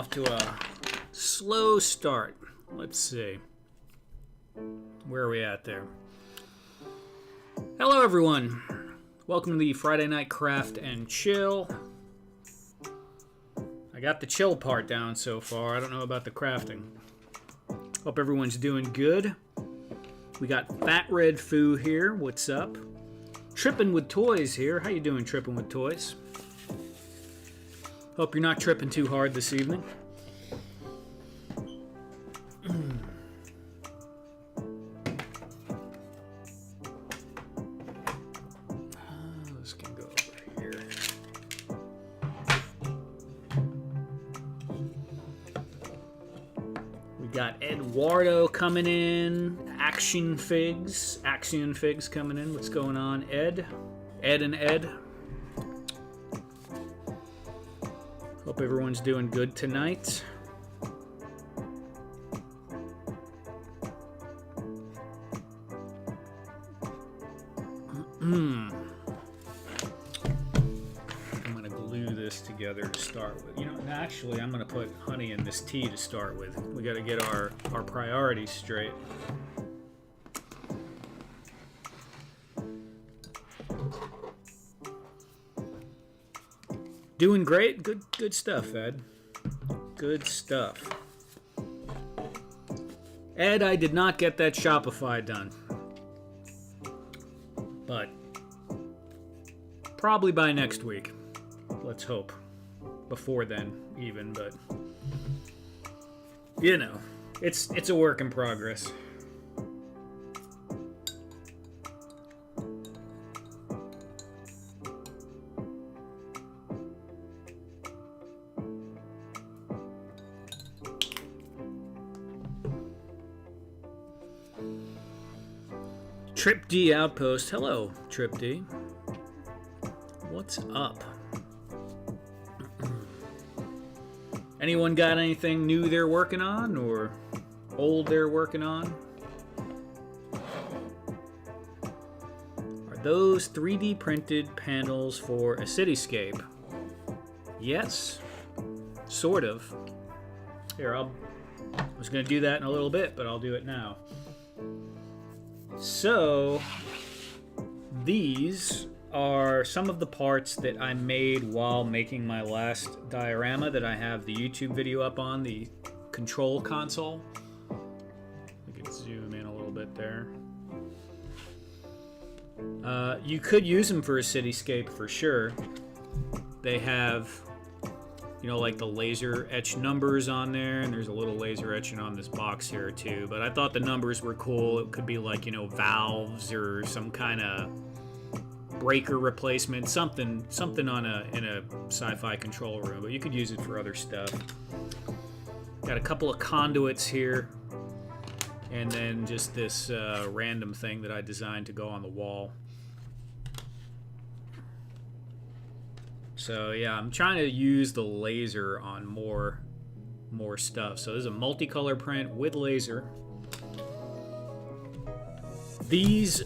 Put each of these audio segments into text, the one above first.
off to a slow start. Let's see. Where are we at there? Hello, everyone. Welcome to the Friday Night Craft and Chill. I got the chill part down so far. I don't know about the crafting. Hope everyone's doing good. We got Fat Red Foo here. What's up? Tripping with Toys here. How you doing, Tripping with Toys? Hope you're not tripping too hard this evening. This can go over here. We got Eduardo coming in. Action Figs coming in. What's going on, Ed? Ed and Ed. Hope everyone's doing good tonight. I'm gonna glue this together to start with. You know, actually, I'm gonna put honey in this tea to start with. We gotta get our priorities straight. Doing great. Good stuff, Ed. Good stuff. Ed, I did not get that Shopify done. But probably by next week. Let's hope. Before then, even, but you know, it's a work in progress. Trip D Outpost. Hello, Trip D. What's up? Anyone got anything new they're working on or old they're working on? Are those 3D printed panels for a cityscape? Yes, sort of. Here, I was going to do that in a little bit, but I'll do it now. So, these are some of the parts that I made while making my last diorama that I have the YouTube video up on, the control console. We can zoom in a little bit there. You could use them for a cityscape for sure. They have, you know, like the laser etched numbers on there, and there's a little laser etching on this box here too. But I thought the numbers were cool. It could be like, you know, valves or some kind of breaker replacement, something on in a sci-fi control room. But you could use it for other stuff. Got a couple of conduits here, and then just this random thing that I designed to go on the wall. So yeah, I'm trying to use the laser on more stuff. So this is a multicolor print with laser. These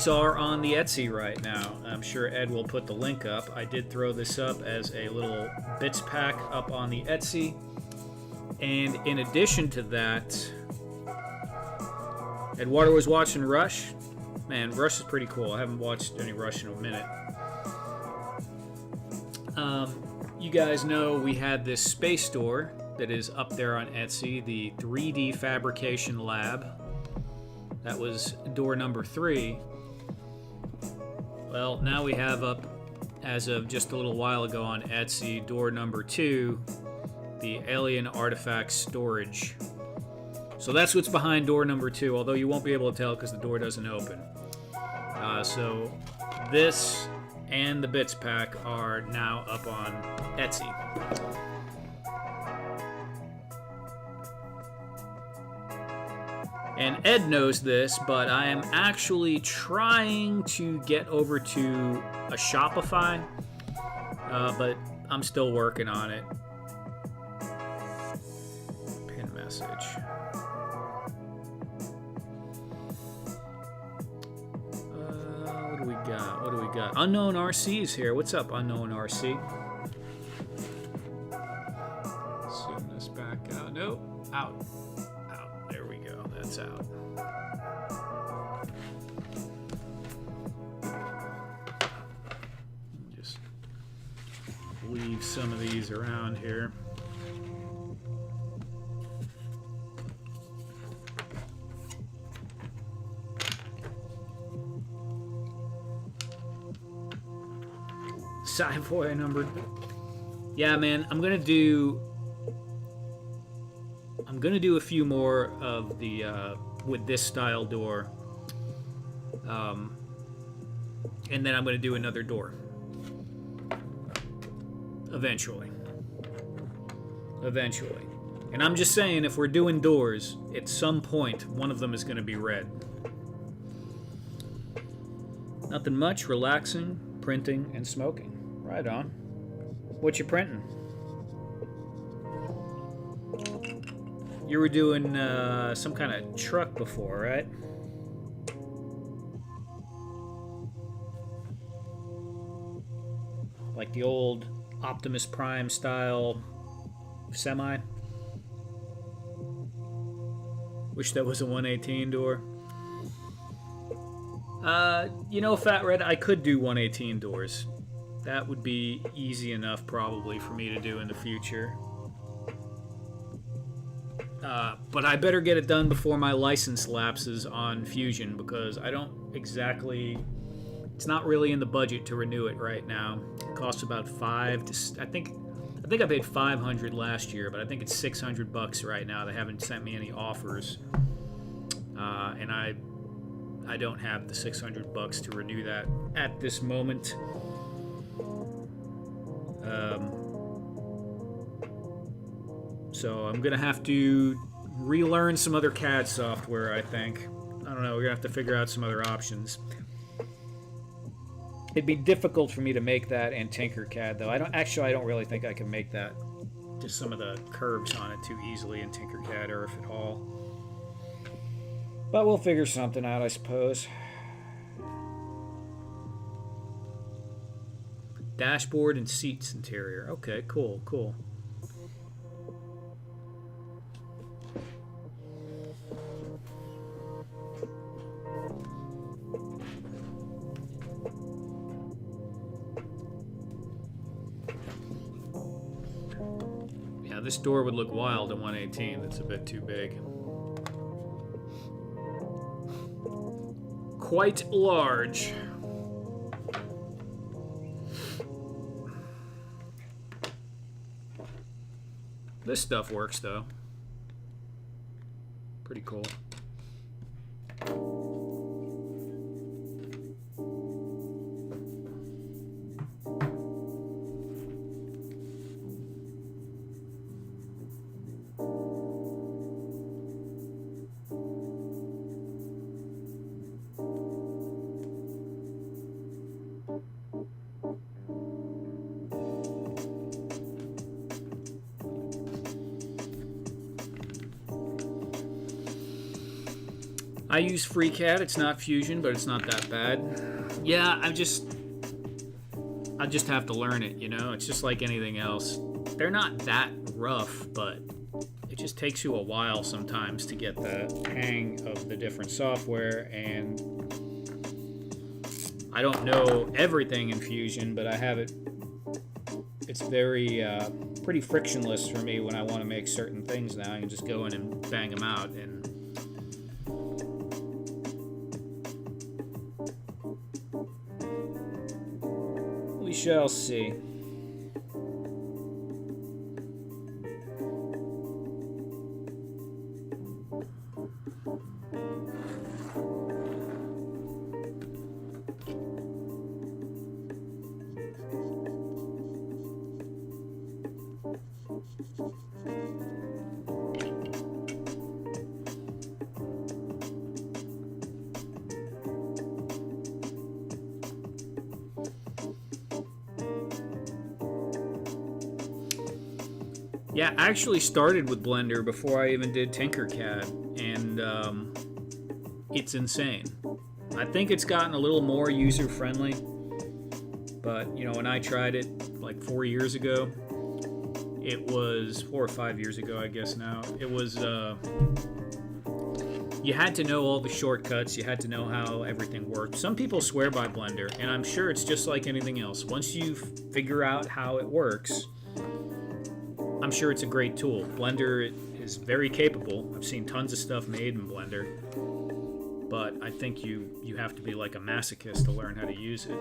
are on the Etsy right now. I'm sure Ed will put the link up. I did throw this up as a little bits pack up on the Etsy. And in addition to that, Eduardo was watching Rush. Man, Rush is pretty cool. I haven't watched any Rush in a minute. You guys know we had this space store that is up there on Etsy, the 3D Fabrication Lab. That was door number 3. Well, now we have up, as of just a little while ago on Etsy, door number 2, the Alien Artifact Storage. So that's what's behind door number 2, although you won't be able to tell because the door doesn't open. So this and the bits pack are now up on Etsy. And Ed knows this, but I am actually trying to get over to a Shopify, but I'm still working on it. Pin message. What do we got? What do we got? Unknown RC's here. What's up, Unknown RC? Back out. Nope. Out. Out. There we go. That's out. Just leave some of these around here. Sci-fi numbered. Yeah, man, I'm gonna do a few more of the with this style door, and then I'm gonna do another door eventually. And I'm just saying, if we're doing doors, at some point one of them is gonna be red. Nothing much, relaxing, printing, and smoking. Right on. What you printing? You were doing some kind of truck before, right? Like the old Optimus Prime style semi? Wish that was a 118 door. You know, Fat Red, I could do 118 doors. That would be easy enough probably for me to do in the future. But I better get it done before my license lapses on Fusion, because I don't exactly... It's not really in the budget to renew it right now. It costs about I think I paid $500 last year, but I think it's $600 right now. They haven't sent me any offers. And I don't have the $600 to renew that at this moment. So I'm gonna have to relearn some other CAD software, I think. I don't know, we're gonna have to figure out some other options. It'd be difficult for me to make that in Tinkercad, though. I don't really think I can make that. Just some of the curves on it too easily in Tinkercad, or if at all. But we'll figure something out, I suppose. Dashboard and seats interior. Okay, cool. Yeah, this door would look wild at 118. That's a bit too big. Quite large. This stuff works, though. Pretty cool. I use FreeCAD. It's not Fusion, but it's not that bad. Yeah, I just have to learn it, you know? It's just like anything else. They're not that rough, but it just takes you a while sometimes to get the hang of the different software, and I don't know everything in Fusion, but I have it. It's very pretty frictionless for me when I want to make certain things now. I can just go in and bang them out, and we shall see. Yeah, I actually started with Blender before I even did Tinkercad, and it's insane. I think it's gotten a little more user-friendly, but, you know, when I tried it like 4 years ago, It was 4 or 5 years ago, I guess now. It was, you had to know all the shortcuts. You had to know how everything worked. Some people swear by Blender, and I'm sure it's just like anything else. Once you figure out how it works, I'm sure it's a great tool. Blender is very capable. I've seen tons of stuff made in Blender, but I think you have to be like a masochist to learn how to use it.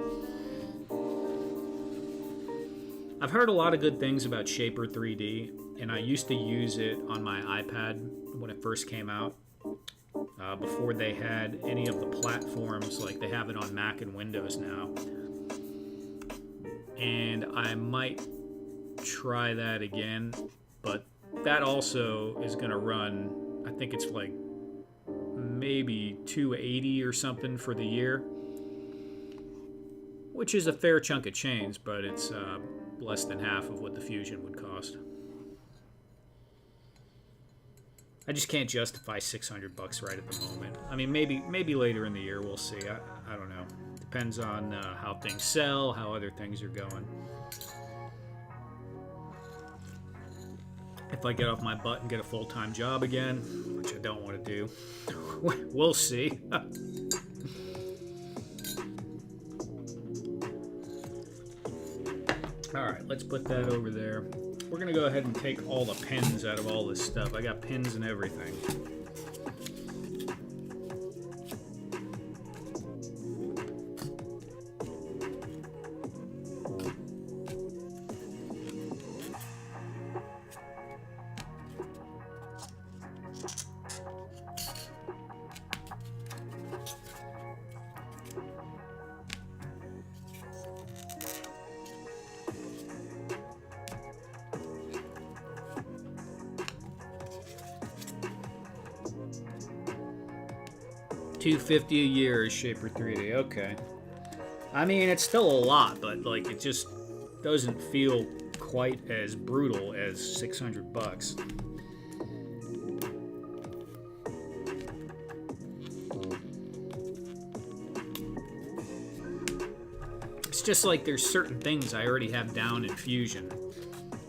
I've heard a lot of good things about Shaper 3D, and I used to use it on my iPad when it first came out, before they had any of the platforms. Like, they have it on Mac and Windows now. And I might try that again, but that also is going to run, I think it's like maybe $280 or something for the year, which is a fair chunk of change, but it's less than half of what the Fusion would cost. I just can't justify $600 right at the moment. I mean, maybe later in the year, we'll see. I don't know. Depends on how things sell, how other things are going. If I get off my butt and get a full-time job again, which I don't want to do, we'll see. Alright, let's put that over there. We're going to go ahead and take all the pins out of all this stuff. I got pins and everything. $250 a year is Shaper 3D. Okay. I mean, it's still a lot, but like, it just doesn't feel quite as brutal as $600. It's just like there's certain things I already have down in Fusion.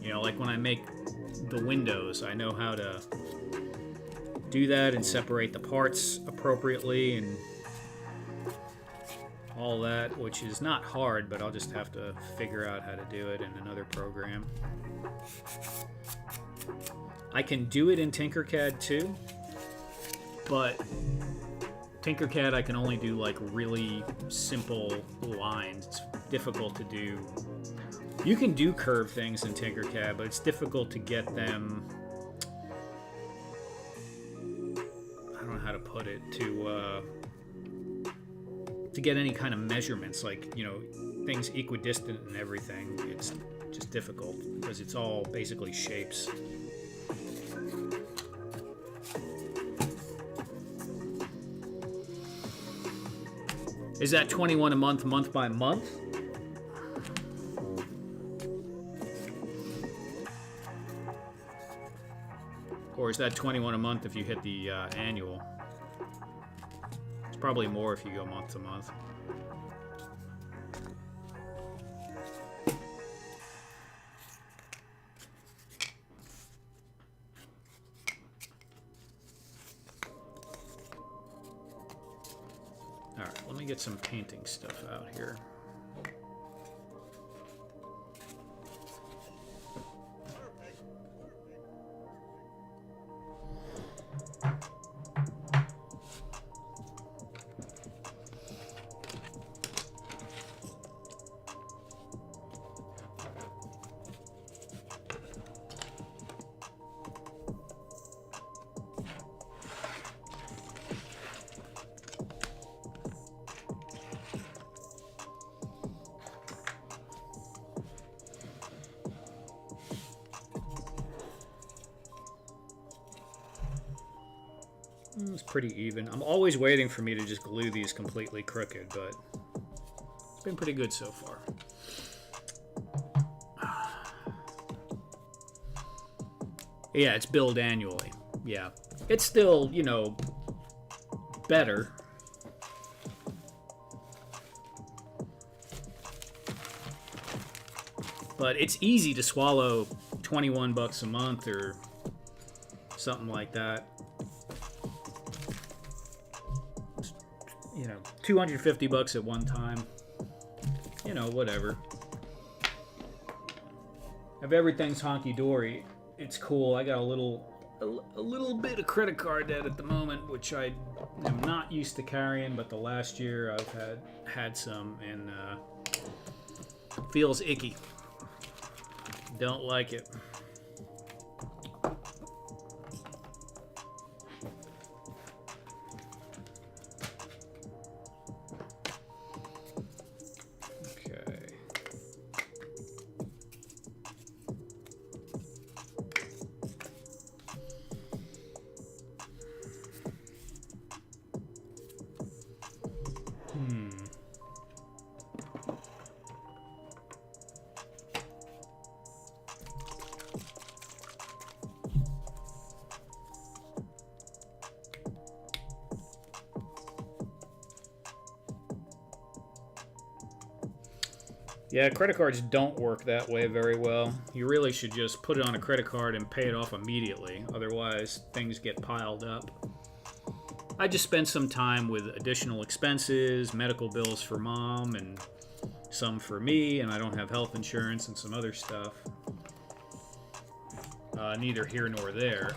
You know, like when I make the windows, I know how to do that and separate the parts appropriately and all that, which is not hard, but I'll just have to figure out how to do it in another program. I can do it in Tinkercad too, but Tinkercad I can only do like really simple lines. It's difficult to do. You can do curved things in Tinkercad, but it's difficult to get them, I don't know how to put it, to get any kind of measurements, like, you know, things equidistant and everything. It's just difficult because it's all basically shapes. Is that $21 a month, month by month? Or is that $21 a month if you hit the annual? It's probably more if you go month to month. All right, let me get some painting stuff out here. It's pretty even. I'm always waiting for me to just glue these completely crooked, but it's been pretty good so far. Yeah, it's billed annually. Yeah. It's still, you know, better. But it's easy to swallow 21 bucks a month or something like that. You know, 250 bucks at one time. You know, whatever. If everything's honky-dory, it's cool. I got a little bit of credit card debt at the moment, which I am not used to carrying, but the last year I've had some, and feels icky. Don't like it. Yeah, credit cards don't work that way very well. You really should just put it on a credit card and pay it off immediately. Otherwise, things get piled up. I just spent some time with additional expenses, medical bills for mom, and some for me, and I don't have health insurance and some other stuff. Neither here nor there.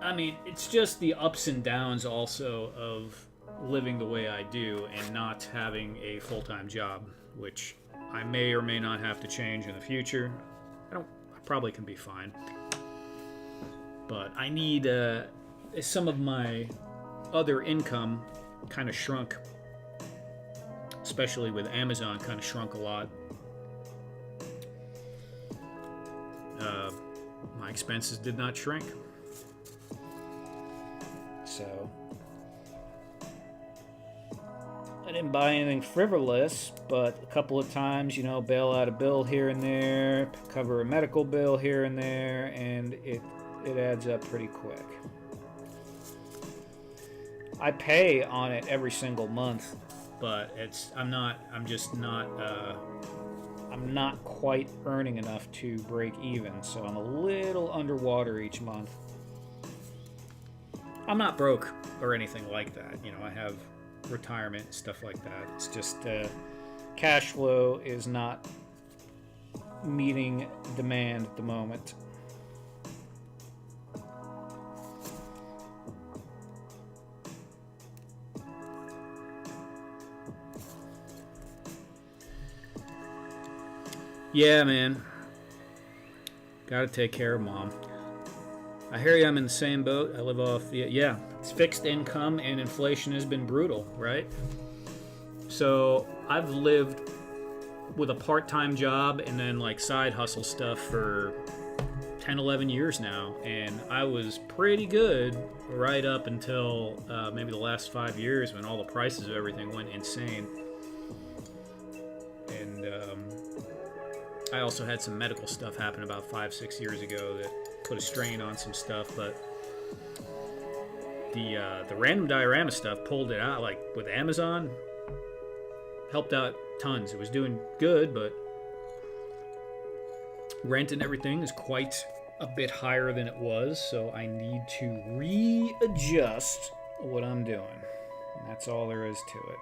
I mean, it's just the ups and downs also of living the way I do and not having a full-time job, which I may or may not have to change in the future. I probably can be fine. But I need some of my other income kind of shrunk, especially with Amazon kind of shrunk a lot. My expenses did not shrink. So I didn't buy anything frivolous, but a couple of times, you know, bail out a bill here and there, cover a medical bill here and there, and it adds up pretty quick. I pay on it every single month, but I'm not quite earning enough to break even, so I'm a little underwater each month. I'm not broke or anything like that. You know, I have retirement and stuff like that. It's just cash flow is not meeting demand at the moment. Yeah, man. Gotta take care of mom. I hear you, I'm in the same boat. I live off the... Yeah, it's fixed income and inflation has been brutal, right? So I've lived with a part-time job and then like side hustle stuff for 10, 11 years now. And I was pretty good right up until maybe the last 5 years when all the prices of everything went insane. And I also had some medical stuff happen about 5-6 years ago that put a strain on some stuff, but the random diorama stuff pulled it out. Like with Amazon, helped out tons. It was doing good, but rent and everything is quite a bit higher than it was, so I need to readjust what I'm doing. And that's all there is to it.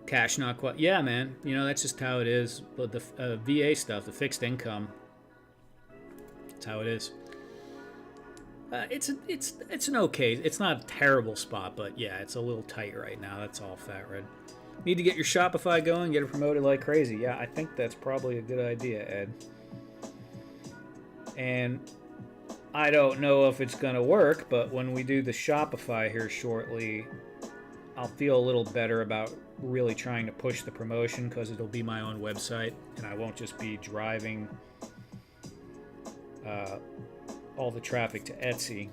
Cash not quite. Yeah, man. You know, that's just how it is. But the VA stuff, the fixed income, that's how it is. It's an okay. It's not a terrible spot, but yeah, it's a little tight right now. That's all, Fat Red. Need to get your Shopify going, get it promoted like crazy. Yeah, I think that's probably a good idea, Ed. And I don't know if it's gonna work, but when we do the Shopify here shortly, I'll feel a little better about really trying to push the promotion because it'll be my own website and I won't just be driving all the traffic to Etsy,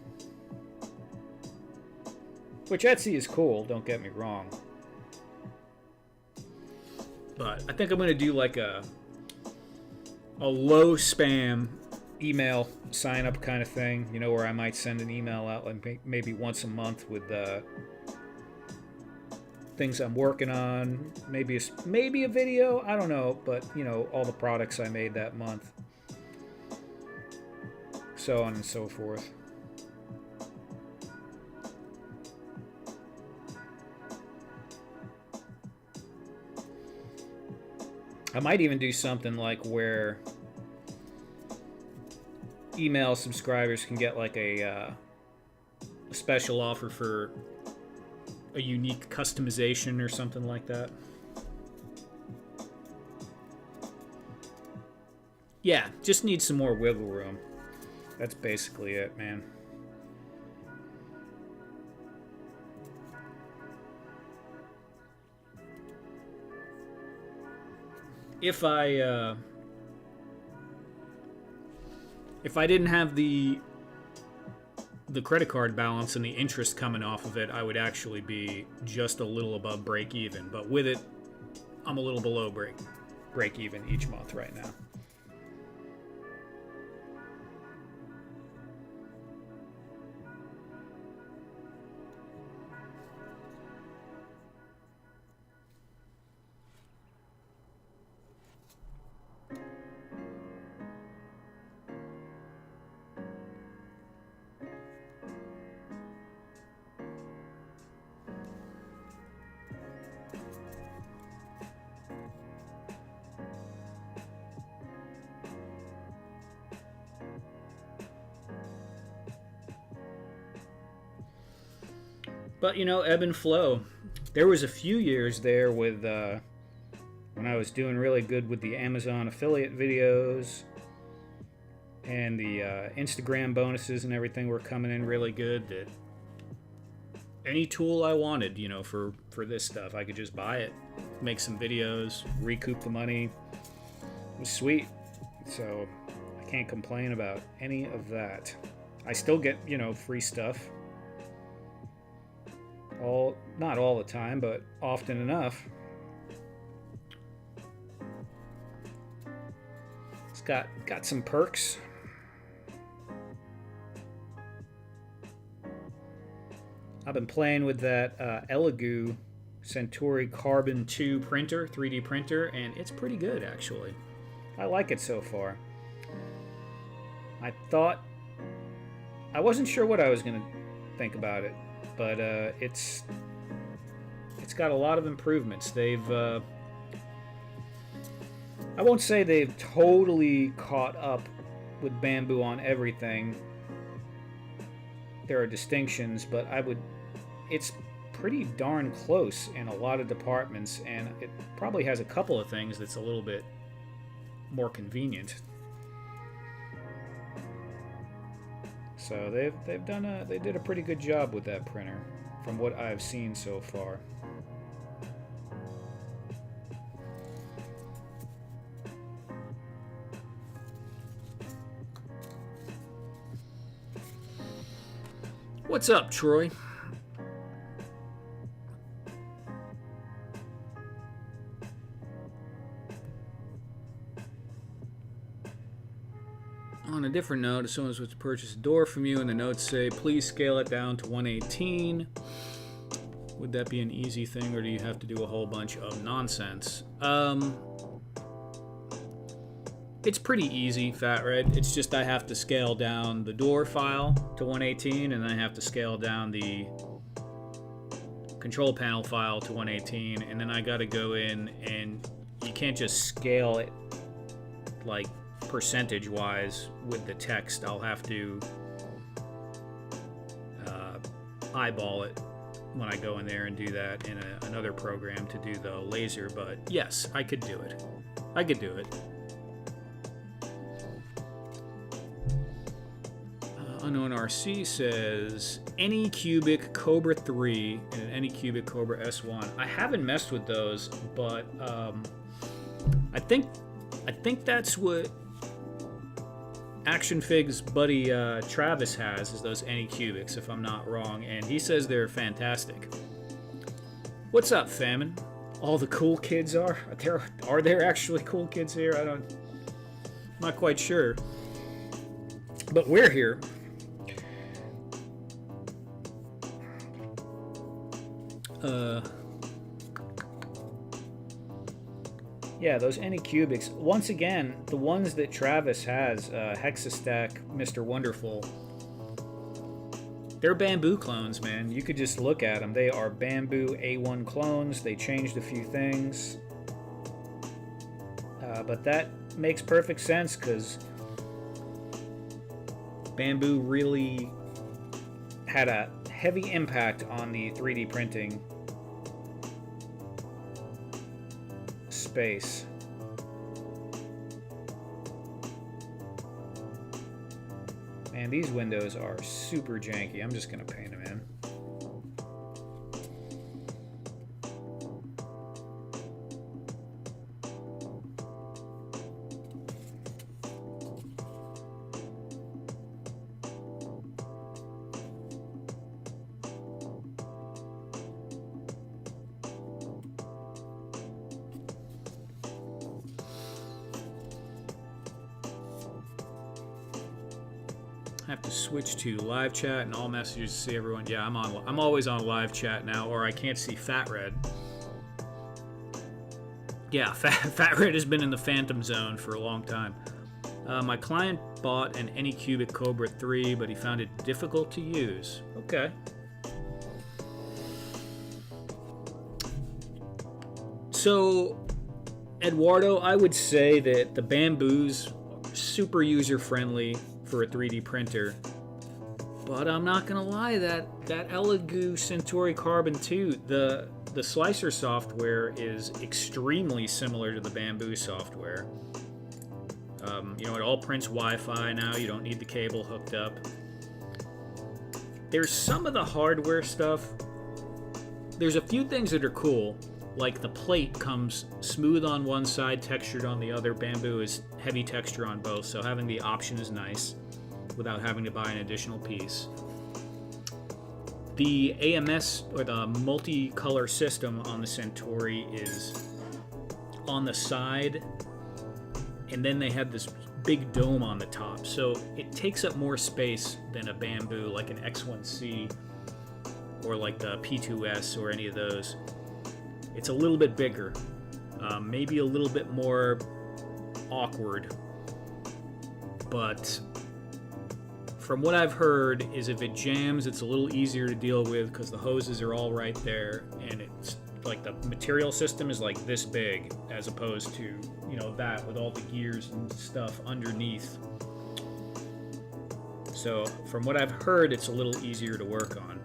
which Etsy is cool, don't get me wrong, But I think I'm going to do like a low spam email sign up kind of thing, you know, where I might send an email out like maybe once a month with things I'm working on, maybe a video, I don't know, but you know, all the products I made that month, so on and so forth. I might even do something like where email subscribers can get like a special offer for a unique customization or something like that. Yeah, just need some more wiggle room. That's basically it, man. If I didn't have the credit card balance and the interest coming off of it, I would actually be just a little above break even. But with it, I'm a little below break even each month right now. But, you know, ebb and flow. There was a few years there with when I was doing really good with the Amazon affiliate videos and the Instagram bonuses and everything were coming in really good, that any tool I wanted, you know, for this stuff, I could just buy it, make some videos, recoup the money. It was sweet. So I can't complain about any of that. I still get, you know, free stuff. Not all the time, but often enough. It's got some perks. I've been playing with that Elegoo Centauri Carbon 2 printer, 3D printer, and it's pretty good actually. I like it so far. I wasn't sure what I was going to think about it, but it's got a lot of improvements. They've I won't say they've totally caught up with Bamboo on everything. There are distinctions, but it's pretty darn close in a lot of departments, and it probably has a couple of things that's a little bit more convenient. So they did a pretty good job with that printer from what I've seen so far. What's up, Troy? On a different note, if someone was to purchase a door from you and the notes say, please scale it down to 118, would that be an easy thing, or do you have to do a whole bunch of nonsense? It's pretty easy, Fat Red. It's just I have to scale down the door file to 118, and then I have to scale down the control panel file to 118, and then I got to go in, and you can't just scale it like percentage-wise with the text. I'll have to eyeball it when I go in there and do that in another program to do the laser. But yes, I could do it. Unknown RC says Anycubic Cobra 3 and an Anycubic Cobra S1. I haven't messed with those, but I think that's what ActionFig's buddy Travis has, is those Anycubics, if I'm not wrong, and he says they're fantastic. What's up, Famine? all the cool kids are. Are there actually cool kids here? I'm not quite sure. But we're here. Yeah, those Anycubics. Once again, the ones that Travis has, Hexastack, Mr. Wonderful, they're bamboo clones, man. You could just look at them. They are bamboo A1 clones. They changed a few things. But that makes perfect sense because bamboo really had a heavy impact on the 3D printing space. Man, these windows are super janky. I'm just gonna paint them in. I have to switch to live chat and all messages to see everyone. Yeah, I'm always on live chat now, or I can't see Fat Red. Yeah, Fat Red has been in the Phantom Zone for a long time. My client bought an Anycubic Cobra 3, but he found it difficult to use. Okay. So, Eduardo, I would say that the bamboos are super user-friendly for a 3D printer, but I'm not gonna lie, that Elegoo Centauri Carbon 2, the slicer software is extremely similar to the bamboo software. You know, it all prints Wi-Fi now. You don't need the cable hooked up. There's some of the hardware stuff. There's a few things that are cool, like the plate comes smooth on one side, textured on the other. Bamboo is heavy texture on both, so having the option is nice without having to buy an additional piece. The AMS, or the multicolor system on the Centauri, is on the side, and then they have this big dome on the top, so it takes up more space than a bamboo like an X1C or like the P2S or any of those. It's a little bit bigger, maybe a little bit more awkward, but from what I've heard is if it jams, it's a little easier to deal with because the hoses are all right there, and it's like the material system is like this big as opposed to, you know, that with all the gears and stuff underneath. So from what I've heard, it's a little easier to work on.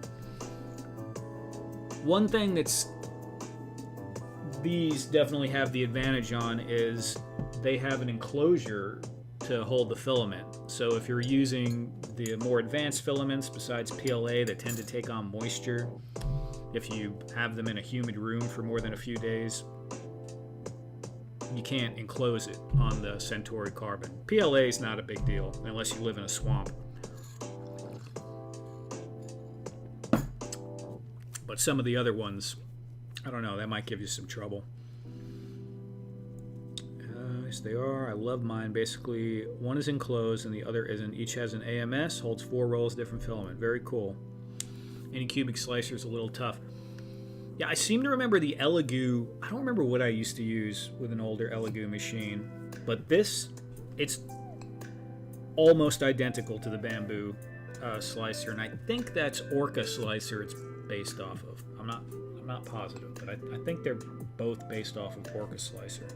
One thing that's these definitely have the advantage on is they have an enclosure to hold the filament. So if you're using the more advanced filaments besides PLA that tend to take on moisture, if you have them in a humid room for more than a few days, you can't enclose it on the Centauri Carbon. PLA is not a big deal unless you live in a swamp. But some of the other ones, I don't know, that might give you some trouble. Yes, they are. I love mine. Basically, one is enclosed and the other isn't. Each has an AMS, holds 4 rolls, different filament. Very cool. Anycubic slicer is a little tough. Yeah, I seem to remember the Elegoo. I don't remember what I used to use with an older Elegoo machine, but this, it's almost identical to the bamboo slicer, and I think that's Orca slicer it's based off of. I'm not positive, but I think they're both based off of Orca slicer.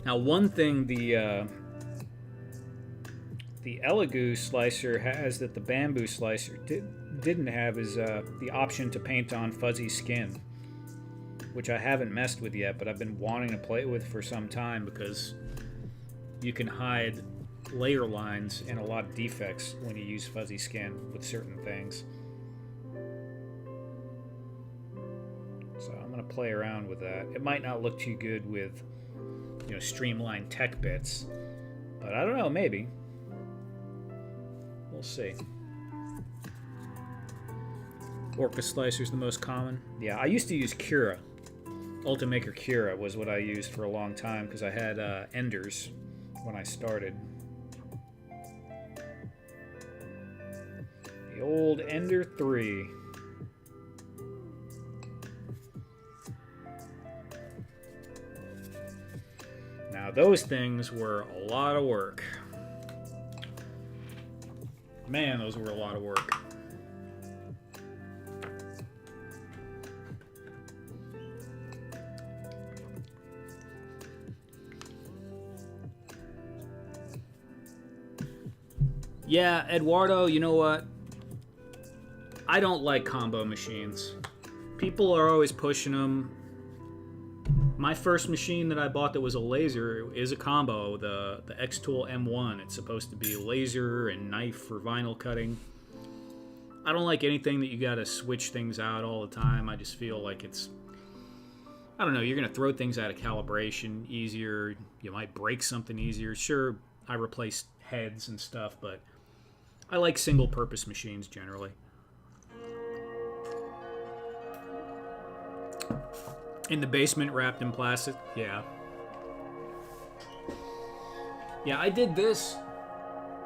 Now, one thing the Elegoo slicer has that the bamboo slicer didn't have is the option to paint on fuzzy skin, which I haven't messed with yet, but I've been wanting to play with for some time because you can hide layer lines and a lot of defects when you use fuzzy skin with certain things. So I'm going want to play around with that. It might not look too good with, you know, streamlined tech bits, but I don't know, maybe. We'll see. Orca Slicer is the most common. Yeah, I used to use Cura. Ultimaker Cura was what I used for a long time because I had Enders when I started. The old Ender 3. Now those things were a lot of work. Man, those were a lot of work. Yeah, Eduardo, you know what? I don't like combo machines. People are always pushing them. My first machine that I bought that was a laser is a combo, the X-Tool M1. It's supposed to be laser and knife for vinyl cutting. I don't like anything that you gotta switch things out all the time. I just feel like it's, I don't know, you're gonna throw things out of calibration easier. You might break something easier. Sure, I replace heads and stuff, but I like single-purpose machines generally. In the basement, wrapped in plastic. Yeah. Yeah, I did this.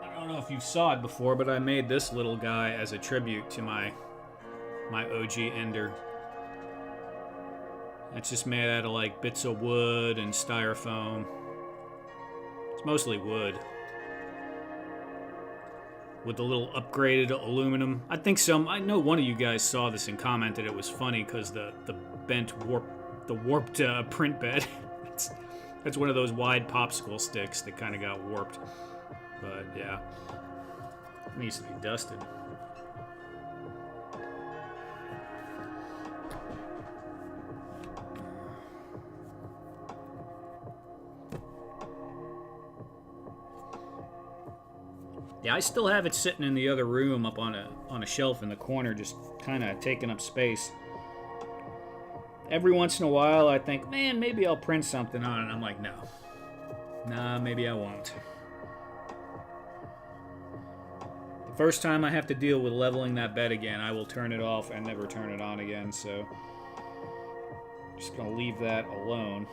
I don't know if you saw it before, but I made this little guy as a tribute to my OG Ender. It's just made out of like bits of wood and styrofoam. It's mostly wood. With the little upgraded aluminum. I know one of you guys saw this and commented it was funny because the warped print bed. It's one of those wide popsicle sticks that kind of got warped. But yeah, it needs to be dusted. Yeah, I still have it sitting in the other room up on a shelf in the corner, just kind of taking up space. Every once in a while, I think, man, maybe I'll print something on it. I'm like, no. Nah, maybe I won't. The first time I have to deal with leveling that bed again, I will turn it off and never turn it on again, so just gonna leave that alone.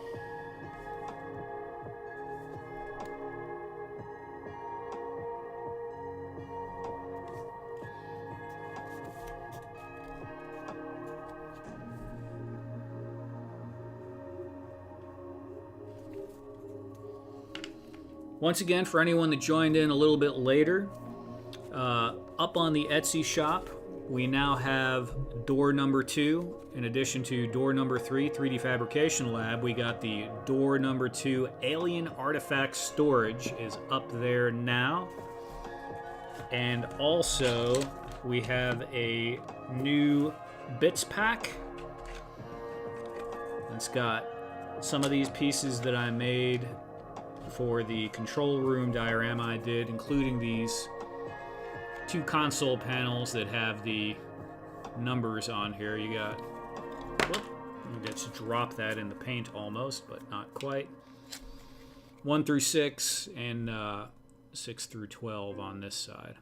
Once again, for anyone that joined in a little bit later, up on the Etsy shop, we now have door number 2. In addition to door number 3, 3D Fabrication Lab, we got the door number 2 Alien Artifact Storage is up there now. And also, we have a new bits pack. It's got some of these pieces that I made for the control room diorama I did, including these 2 console panels that have the numbers on here. You got, whoop, you get to drop that in the paint almost, but not quite. 1 through 6 and 6 through 12 on this side.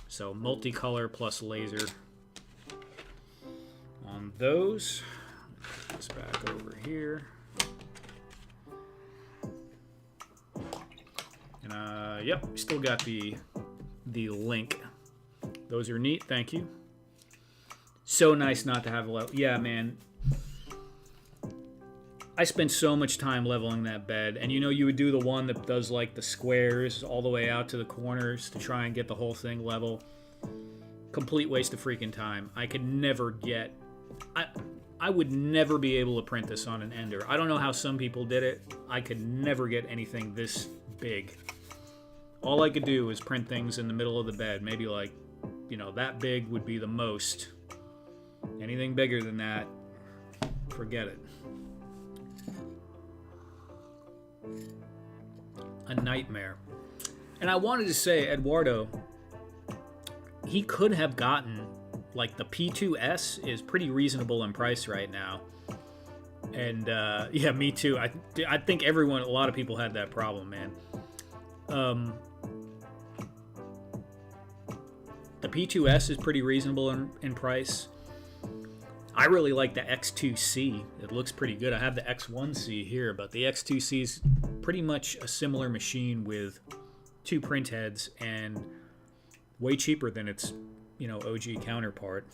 So multicolor plus laser on those. Put this back over here. And yep, still got the link. Those are neat, thank you. So nice not to have a level. Yeah, man. I spent so much time leveling that bed, and you know you would do the one that does like the squares all the way out to the corners to try and get the whole thing level. Complete waste of freaking time. I could never get... I would never be able to print this on an Ender. I don't know how some people did it. I could never get anything this big. All I could do is print things in the middle of the bed. Maybe like, you know, that big would be the most. Anything bigger than that, forget it. A nightmare. And I wanted to say, Eduardo, he could have gotten like the P2S is pretty reasonable in price right now. And yeah, me too. I think a lot of people had that problem, man. The P2S is pretty reasonable in price. I really like the X2C. It looks pretty good. I have the X1C here, but the X2C is pretty much a similar machine with 2 print heads and way cheaper than its, OG counterpart.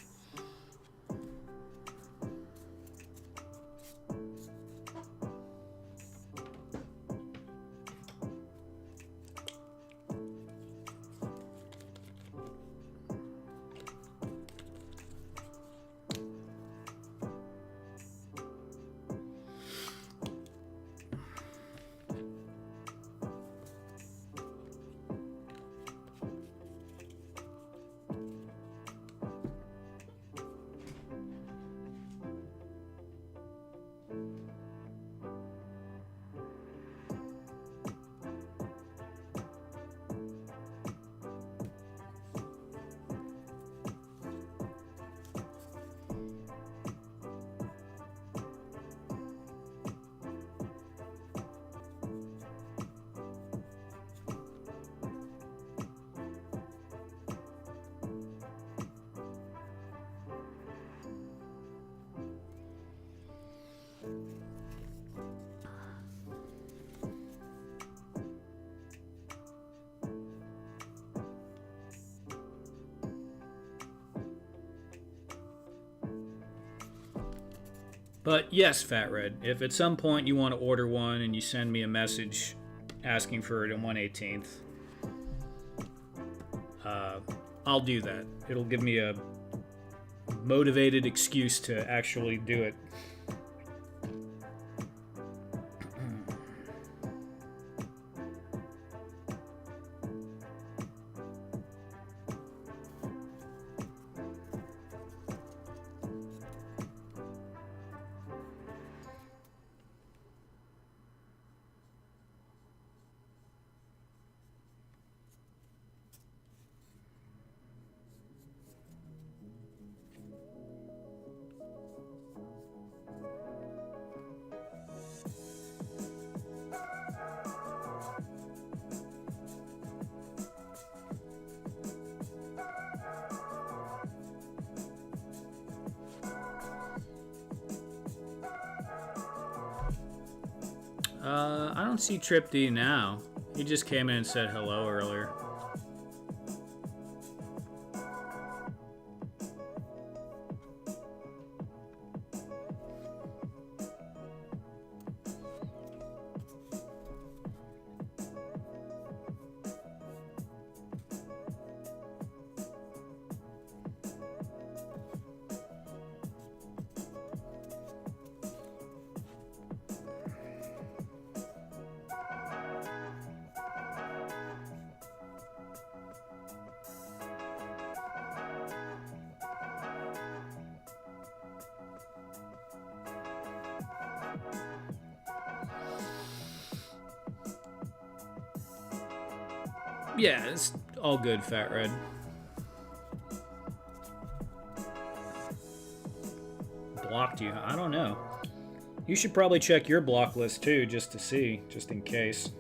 But yes, Fat Red, if at some point you want to order one and you send me a message asking for it on 1/18th, I'll do that. It'll give me a motivated excuse to actually do it. I don't see Trip D now. He just came in and said hello earlier. Yeah, it's all good, Fat Red. Blocked you? I don't know. You should probably check your block list too, just to see, just in case.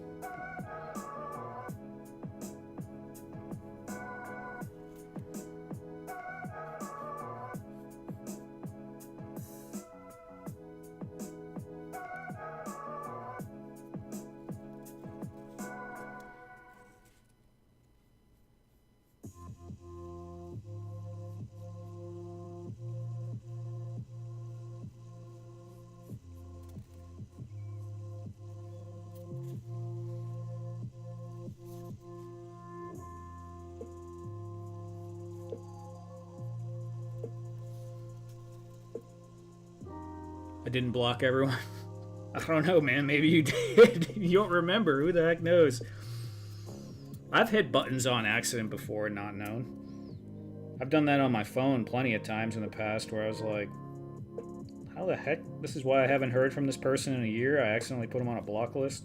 I didn't block everyone. I don't know, man. Maybe you did. You don't remember. Who the heck knows? I've hit buttons on accident before and not known. I've done that on my phone plenty of times in the past where I was like, how the heck? This is why I haven't heard from this person in a year. I accidentally put them on a block list.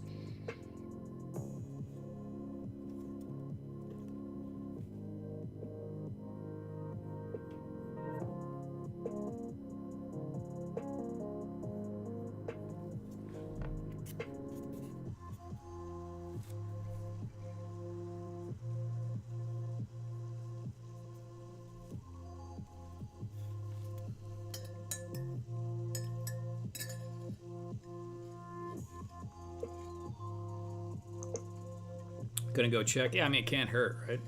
Gonna go check. Yeah, I mean, it can't hurt, right?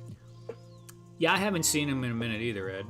Yeah, I haven't seen him in a minute either, Ed.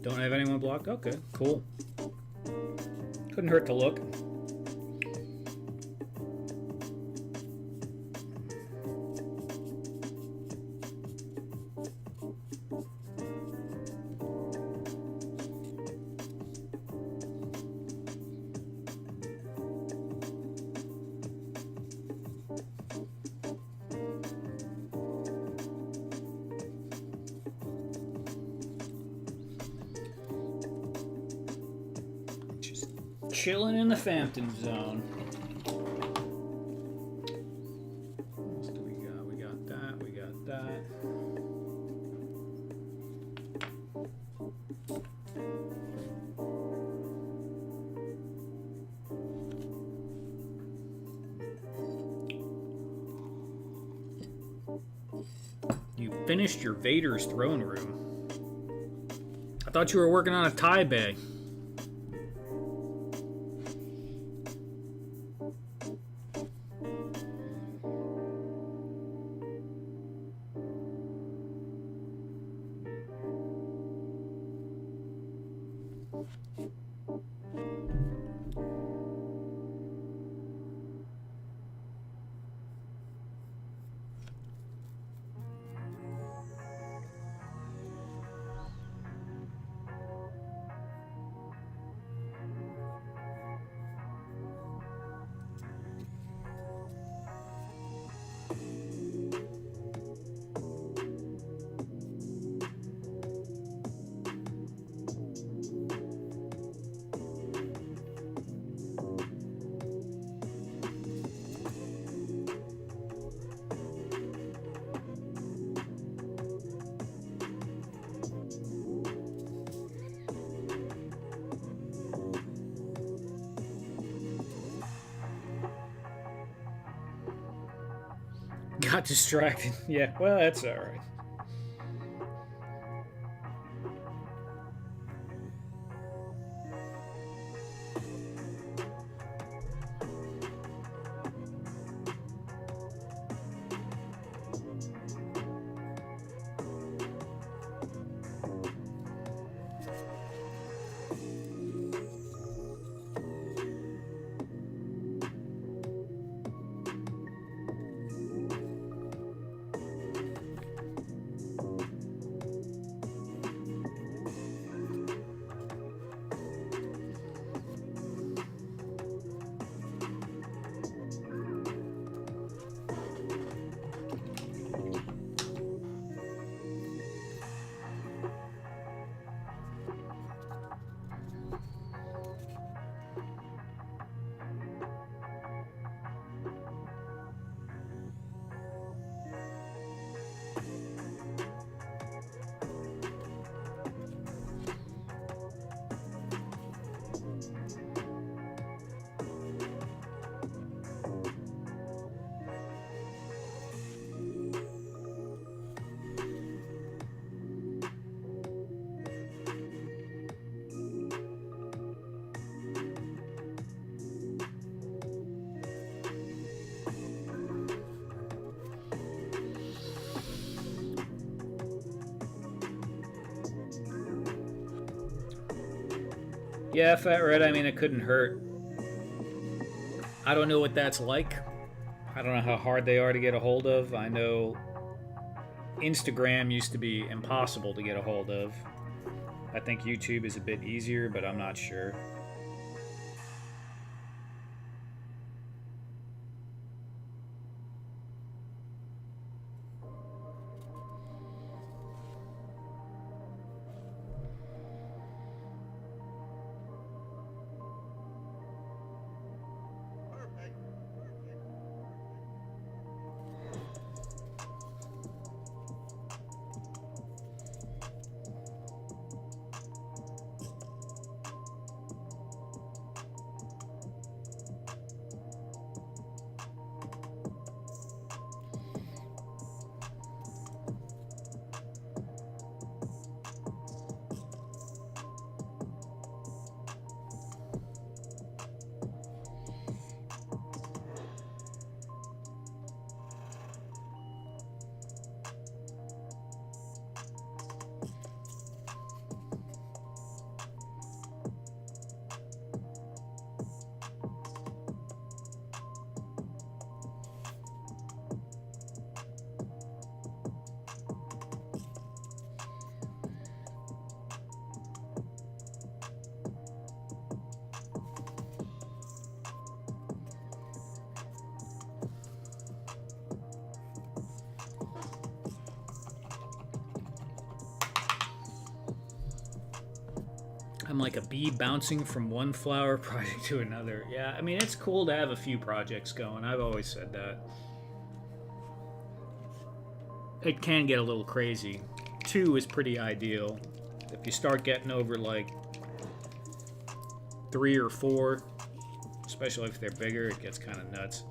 Don't have anyone blocked? Okay, cool. Couldn't hurt to look. Chilling in the Phantom Zone. What else do we got? We got that. We got that. You finished your Vader's throne room. I thought you were working on a tie bay. Got distracted. Yeah, well, that's all right. Yeah, Fat Red, I mean, it couldn't hurt. I don't know what that's like. I don't know how hard they are to get a hold of. I know Instagram used to be impossible to get a hold of. I think YouTube is a bit easier, but I'm not sure. I'm like a bee bouncing from one flower project to another. Yeah, I mean, it's cool to have a few projects going. I've always said that. It can get a little crazy. 2 is pretty ideal. If you start getting over like 3 or 4, especially if they're bigger, it gets kind of nuts.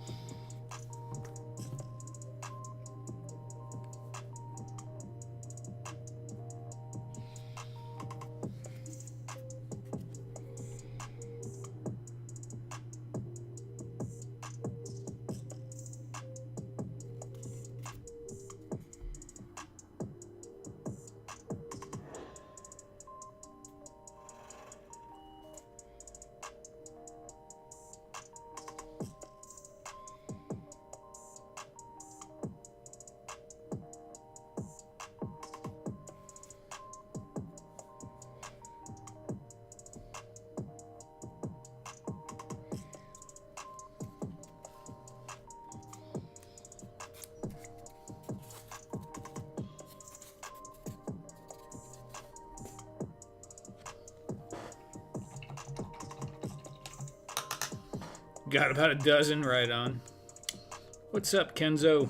Got about a dozen, right on. What's up, Kenzo?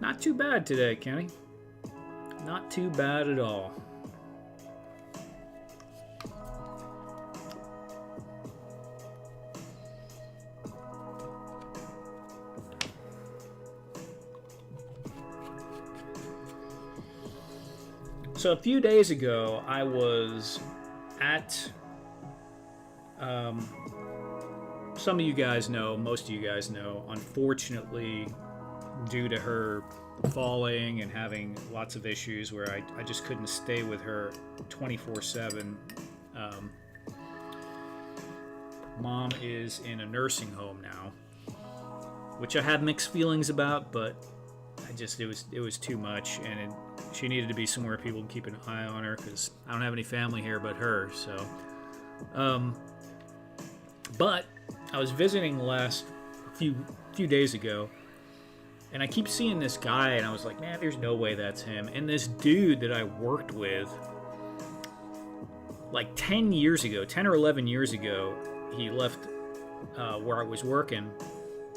Not too bad today, Kenny. Not too bad at all. So a few days ago, I was at, some of you guys know, most of you guys know, unfortunately, due to her falling and having lots of issues where I just couldn't stay with her 24/7. Mom is in a nursing home now, which I have mixed feelings about, but it was too much, and she needed to be somewhere people can keep an eye on her because I don't have any family here but her. So, but I was visiting the last few days ago, and I keep seeing this guy, and I was like, man, there's no way that's him. And this dude that I worked with, like 10 or 11 years ago, he left where I was working,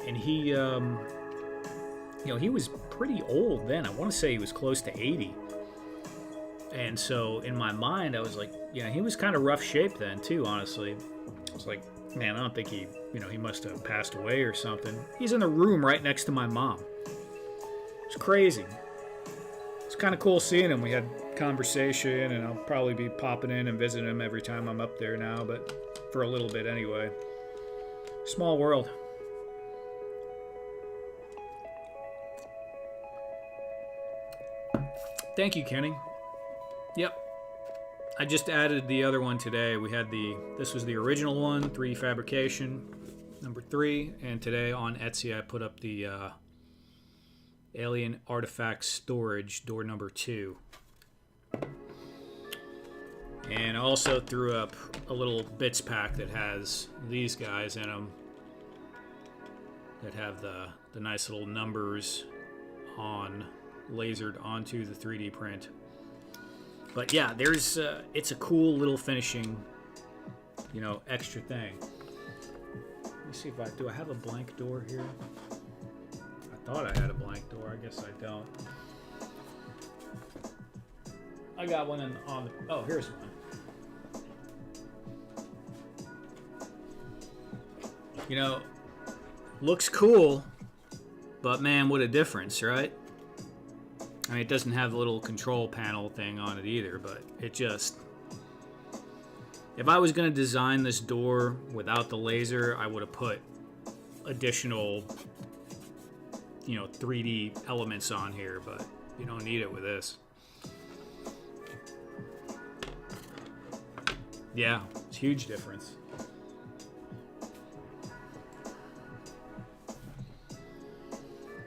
and he was pretty old then. I want to say he was close to 80. And so in my mind, I was like, he was kind of rough shape then too, honestly. I was like, man, I don't think he must have passed away or something. He's in the room right next to my mom. It's crazy. It's kind of cool seeing him. We had conversation, and I'll probably be popping in and visiting him every time I'm up there now, but for a little bit anyway. Small world. Thank you, Kenny. Yep. I just added the other one today. This was the original one, 3D fabrication, number 3, and today on Etsy I put up the alien artifact storage, door number 2. And I also threw up a little bits pack that has these guys in them that have the nice little numbers lasered onto the 3D print. But yeah, it's a cool little finishing, extra thing. Let me see if do I have a blank door here? I thought I had a blank door. I guess I don't. I got one oh, here's one. Looks cool, but man, what a difference, right? I mean, it doesn't have the little control panel thing on it either, but it just... If I was going to design this door without the laser, I would have put additional, 3D elements on here, but you don't need it with this. Yeah, it's a huge difference.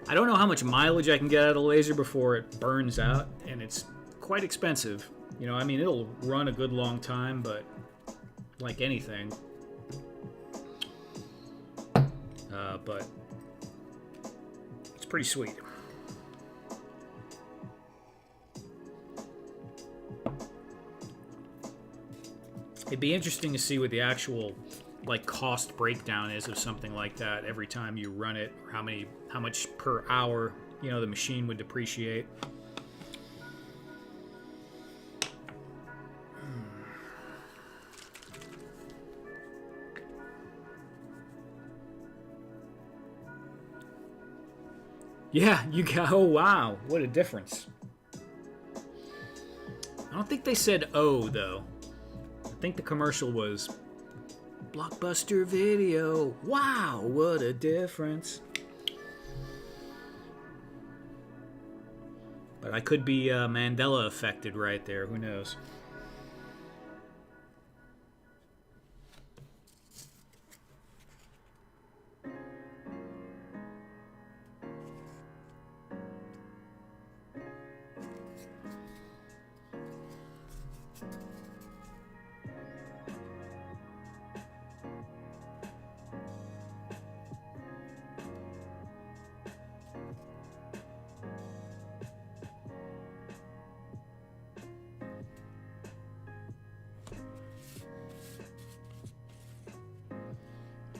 I don't know how much mileage I can get out of the laser before it burns out, and it's quite expensive. It'll run a good long time, but like anything. But it's pretty sweet. It'd be interesting to see what the actual cost breakdown is of something like that every time you run it, or how much per hour the machine would depreciate. Yeah, oh wow, what a difference. I don't think they said "oh" though. I think the commercial was Blockbuster Video. Wow, what a difference. But I could be Mandela affected right there. Who knows?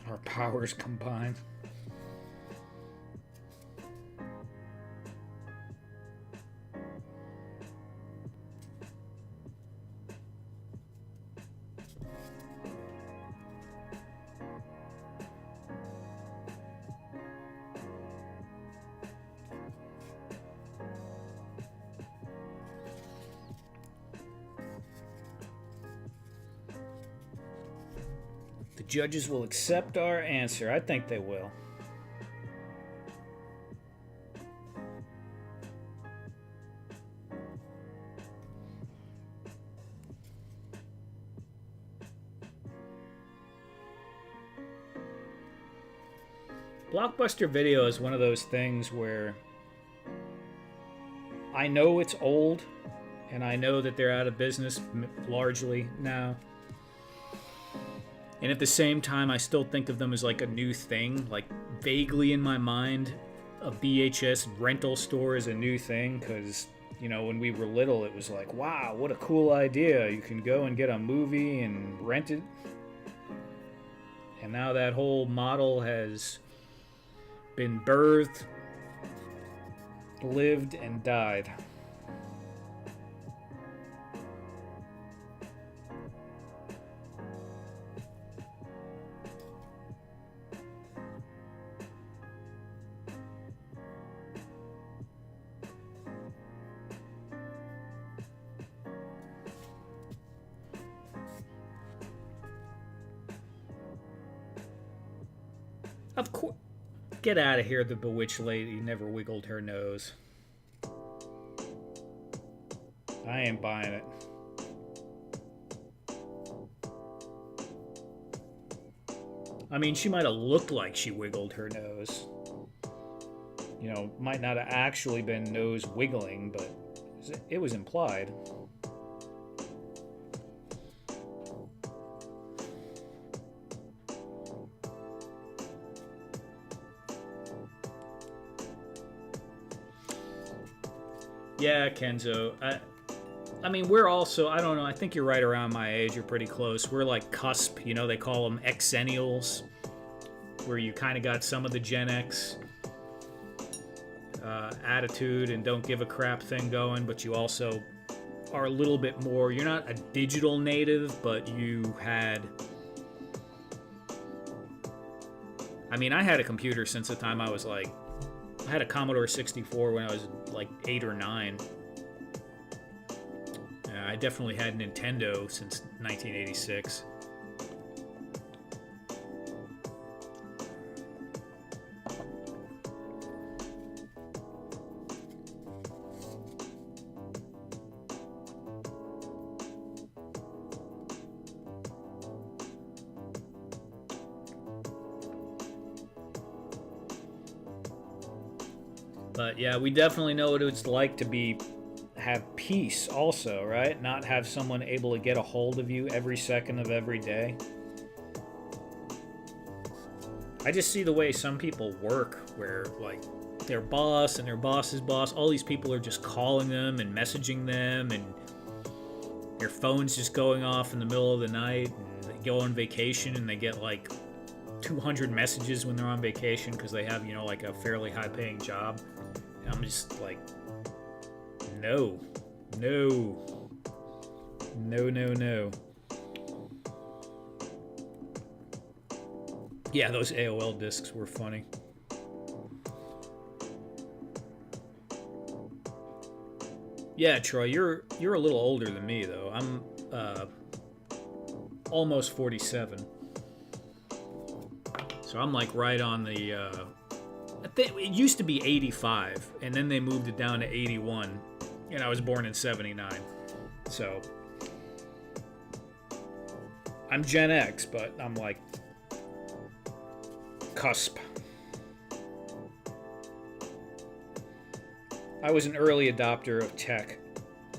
Our powers combined. The judges will accept our answer. I think they will. Blockbuster Video is one of those things where I know it's old, and I know that they're out of business largely now. And at the same time, I still think of them as like a new thing. Like, vaguely in my mind, a VHS rental store is a new thing, because, you know, when we were little, it was like, wow, what a cool idea. You can go and get a movie and rent it. And now that whole model has been birthed, lived, and died. Of course. Get out of here, the bewitched lady never wiggled her nose. I ain't buying it. I mean, she might have looked like she wiggled her nose. You know, might not have actually been nose wiggling, but it was implied. Yeah, Kenzo. I mean, we're also, I don't know, I think you're right around my age. You're pretty close. We're like cusp, you know, they call them Xennials, where you kind of got some of the Gen X attitude and don't give a crap thing going, but you also are a little bit more, you're not a digital native, but you had, I mean, I had a computer since the time I was like, I had a Commodore 64 when I was like 8 or 9. I definitely had Nintendo since 1986. But yeah, we definitely know what it's like to have peace also, right? Not have someone able to get a hold of you every second of every day. I just see the way some people work, where like their boss and their boss's boss, all these people are just calling them and messaging them, and their phone's just going off in the middle of the night, and they go on vacation and they get like 200 messages when they're on vacation because they have, you know, like a fairly high paying job. And I'm just like, no. Yeah, those AOL discs were funny. Yeah, Troy, you're a little older than me though. I'm almost 47. So I'm like right on the it used to be 85, and then they moved it down to 81, and I was born in 79. So I'm Gen X, but I'm like cusp. I was an early adopter of tech,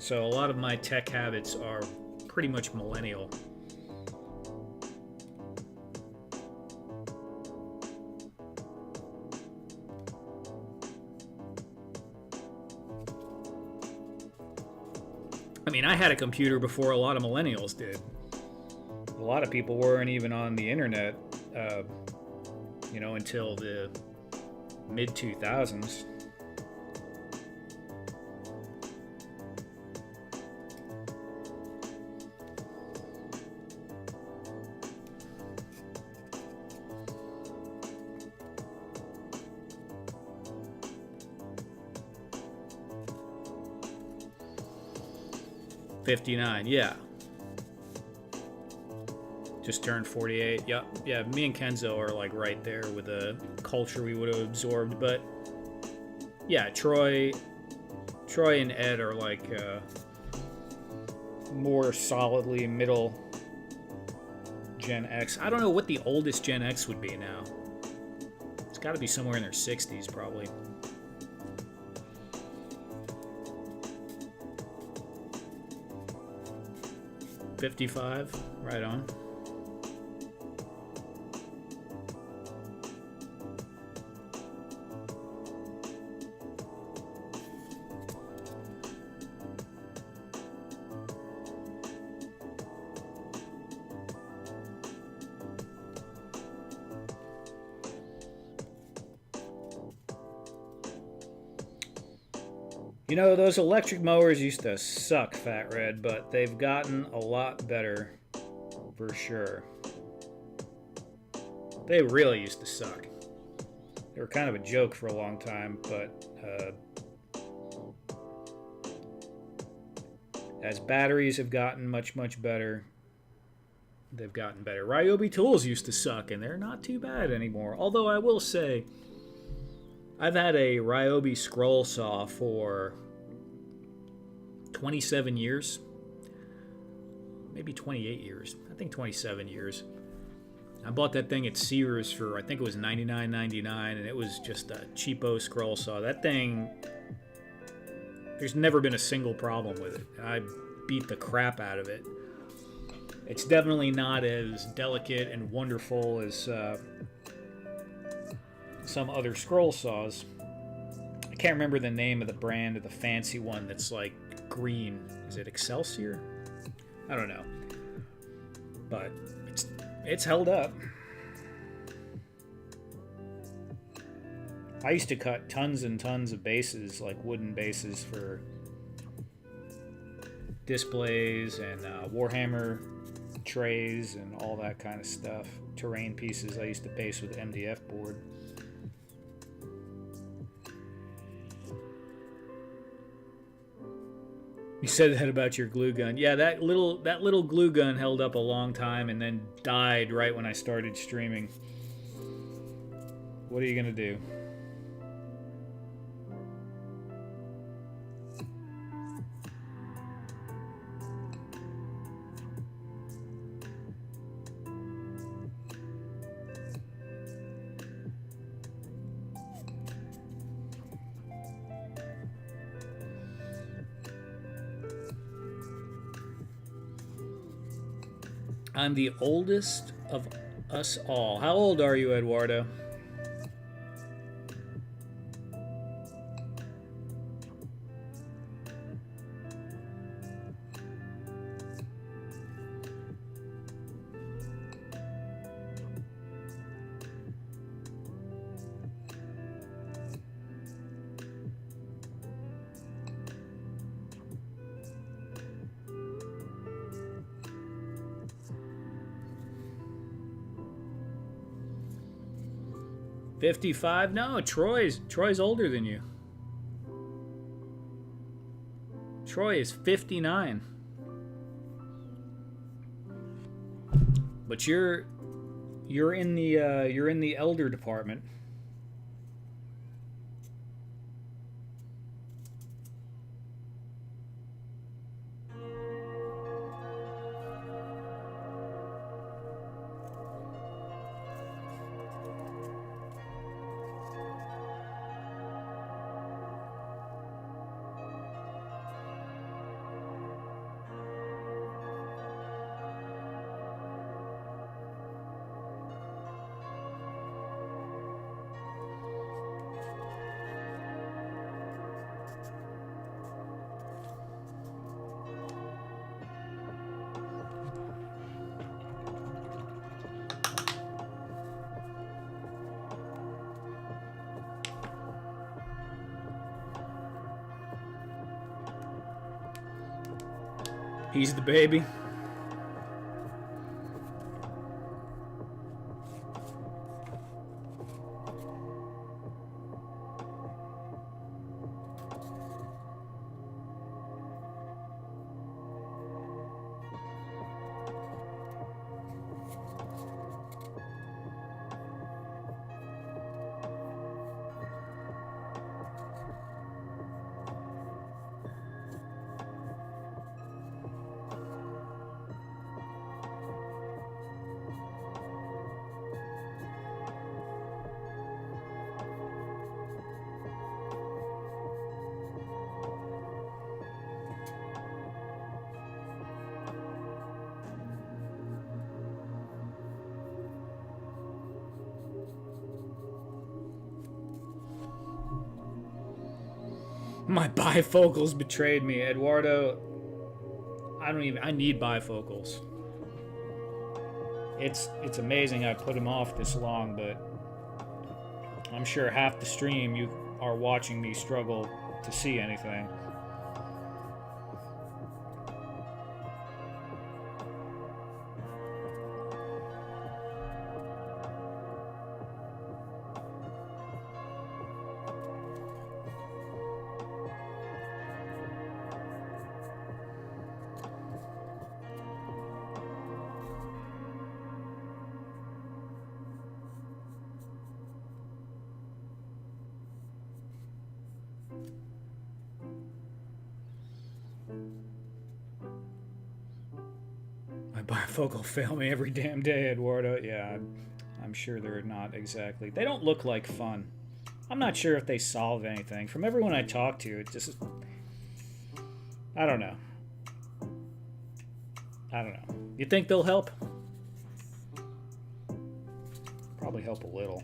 so a lot of my tech habits are pretty much millennial. I mean, I had a computer before a lot of millennials did. A lot of people weren't even on the internet, you know, until the mid-2000s. 59, yeah. Just turned 48. Yep. Yeah, me and Kenzo are like right there with the culture we would have absorbed. But yeah, Troy and Ed are like more solidly middle Gen X. I don't know what the oldest Gen X would be now. It's got to be somewhere in their 60s probably. $55, right on. You know, those electric mowers used to suck, Fat Red, but they've gotten a lot better, for sure. They really used to suck. They were kind of a joke for a long time, but as batteries have gotten much, much better, they've gotten better. Ryobi tools used to suck, and they're not too bad anymore. Although I will say, I've had a Ryobi scroll saw for 27 years. Maybe 28 years. I think 27 years. I bought that thing at Sears for, I think it was $99.99, and it was just a cheapo scroll saw. That thing, there's never been a single problem with it. I beat the crap out of it. It's definitely not as delicate and wonderful as some other scroll saws. I can't remember the name of the brand of the fancy one that's like green. Is it Excelsior? I don't know. But it's held up. I used to cut tons and tons of bases, like wooden bases for displays and Warhammer trays and all that kind of stuff. Terrain pieces I used to base with MDF board. You said that about your glue gun. Yeah, that little glue gun held up a long time and then died right when I started streaming. What are you gonna do? I'm the oldest of us all. How old are you, Eduardo? $55? No, Troy's older than you. Troy is 59. But you're in the elder department. He's the baby. My bifocals betrayed me, Eduardo. I need bifocals. It's amazing I put them off this long, but I'm sure half the stream you are watching me struggle to see anything. My bifocal fail me every damn day, Eduardo. Yeah, I'm sure they're not exactly. They don't look like fun. I'm not sure if they solve anything. From everyone I talk to, it just. I don't know. You think they'll help? Probably help a little.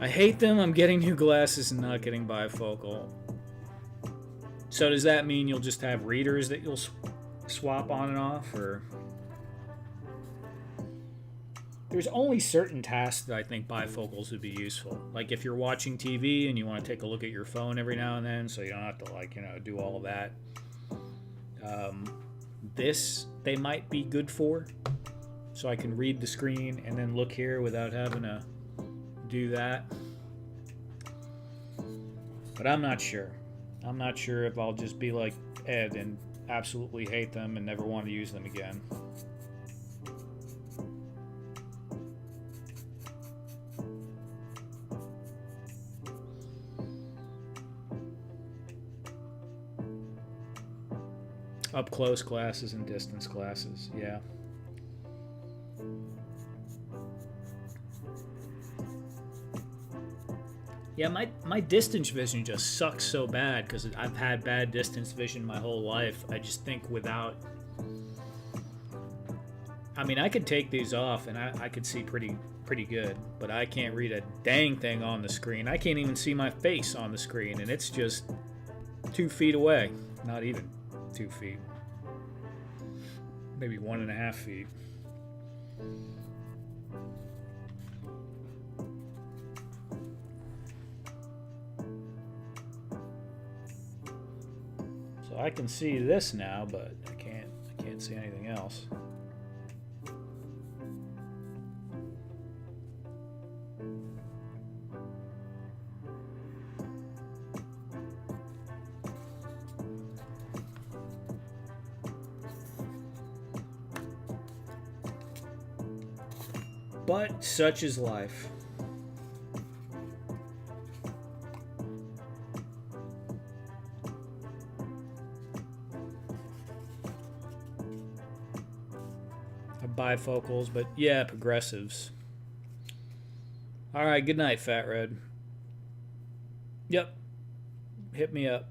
I hate them. I'm getting new glasses and not getting bifocal. So does that mean you'll just have readers that you'll swap on and off, or? There's only certain tasks that I think bifocals would be useful. Like if you're watching TV and you want to take a look at your phone every now and then, so you don't have to do all of that. This they might be good for, so I can read the screen and then look here without having to do that. But I'm not sure. I'm not sure if I'll just be like Ed and absolutely hate them and never want to use them again. Up close glasses and distance glasses, yeah. Yeah, my distance vision just sucks so bad because I've had bad distance vision my whole life. I just think without... I mean, I could take these off and I could see pretty good, but I can't read a dang thing on the screen. I can't even see my face on the screen, and it's just 2 feet away. Not even 2 feet. Maybe 1.5 feet. So I can see this now, but I can't see anything else. But such is life. Bifocals, but yeah, progressives. All right, good night, Fat Red. Yep, hit me up.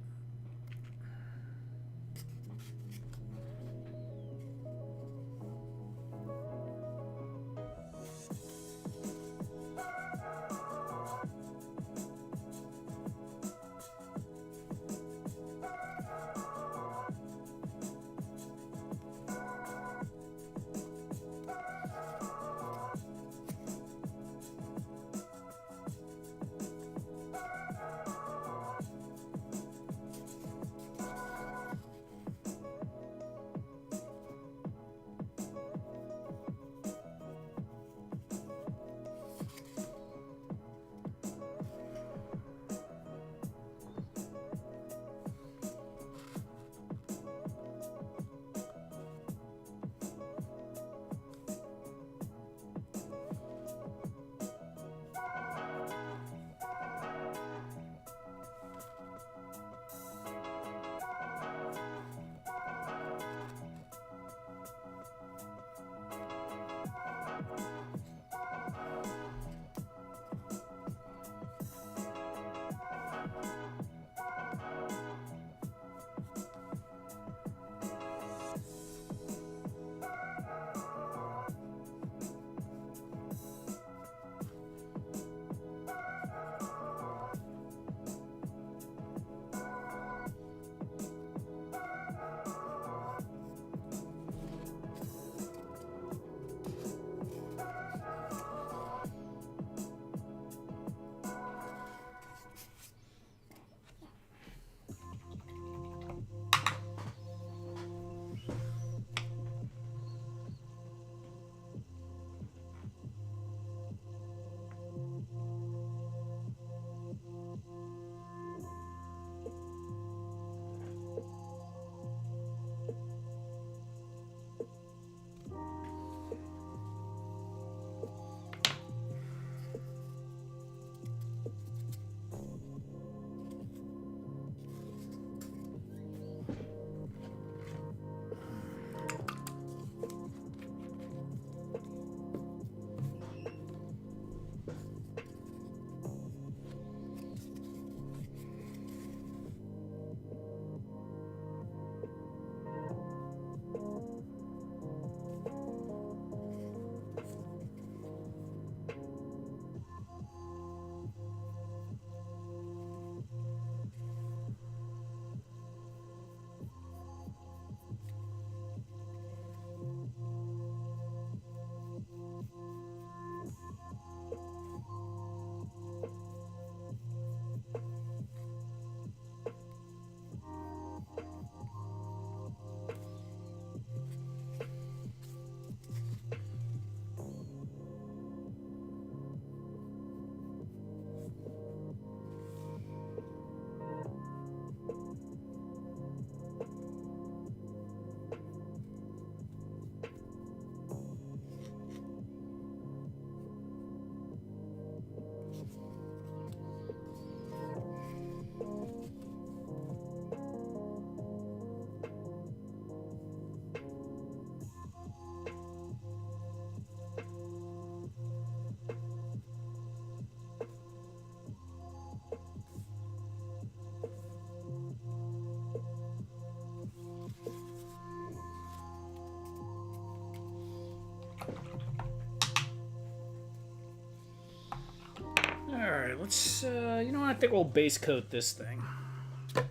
right, let's, you know what, I think we'll base coat this thing.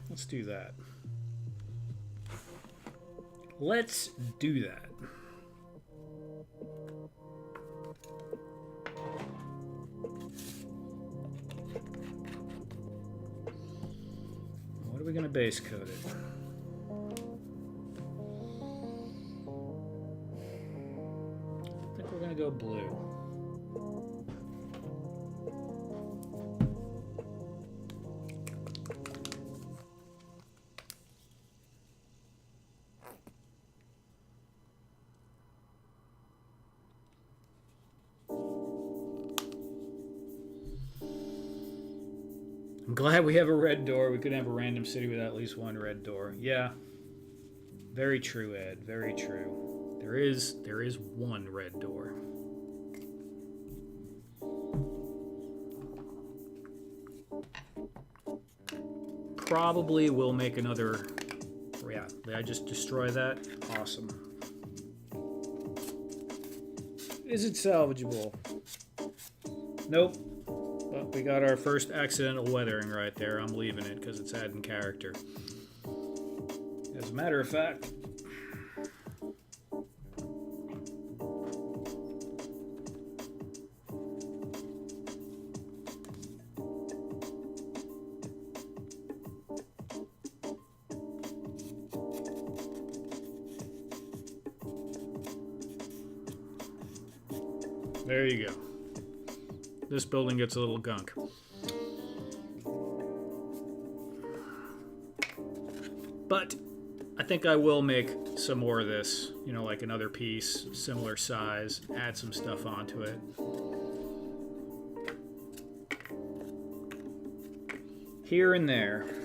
Let's do that. Let's do that. What are we going to base coat it? I think we're going to go blue. I'm glad we have a red door. We couldn't have a random city without at least one red door. Yeah. Very true, Ed. Very true. There is one red door. Probably will make another... Yeah, did I just destroy that? Awesome. Is it salvageable? Nope. Well, we got our first accidental weathering right there. I'm leaving it because it's adding character. As a matter of fact, there you go. This building gets a little gunk. But I think I will make some more of this, you know, like another piece, similar size, add some stuff onto it. Here and there.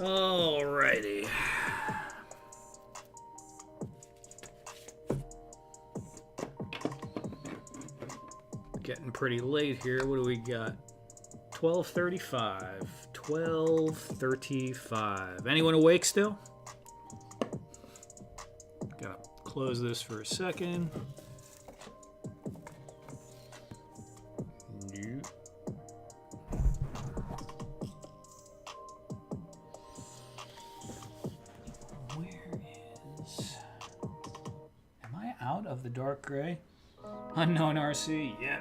Alrighty. Getting pretty late here. What do we got? 12:35. 12:35. Anyone awake still? Gotta close this for a second. Nope. Where is... Am I out of the dark gray? Unknown RC, yeah.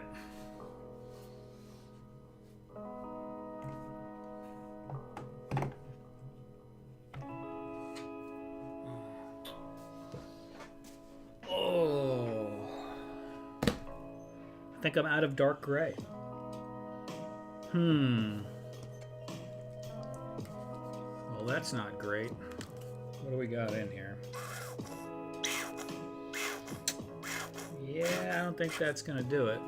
I think I'm out of dark gray. Well, that's not great. What do we got in here? Yeah, I don't think that's gonna do it.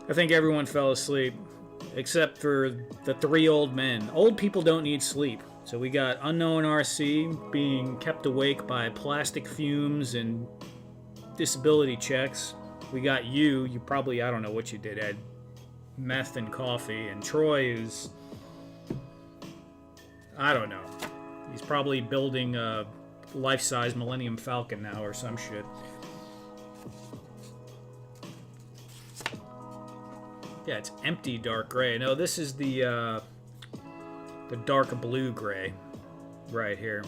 I think everyone fell asleep, except for the 3 old men. Old people don't need sleep. So we got Unknown RC being kept awake by plastic fumes and disability checks. We got you probably, I don't know what you did, Ed. Meth and coffee. And Troy is, I don't know. He's probably building a life-size Millennium Falcon now or some shit. Yeah, it's empty dark gray. No, this is the dark blue gray right here.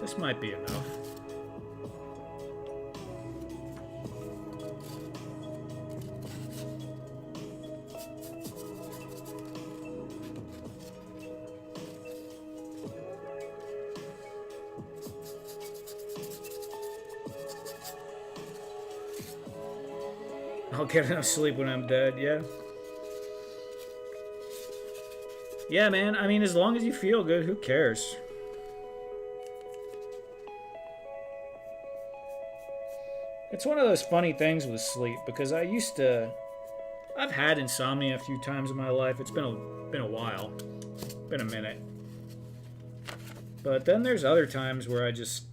This might be enough. I'll get enough sleep when I'm dead, yeah. Yeah, man, I mean, as long as you feel good, who cares? It's one of those funny things with sleep, because I've had insomnia a few times in my life. It's been a while. Been a minute. But then there's other times where I just,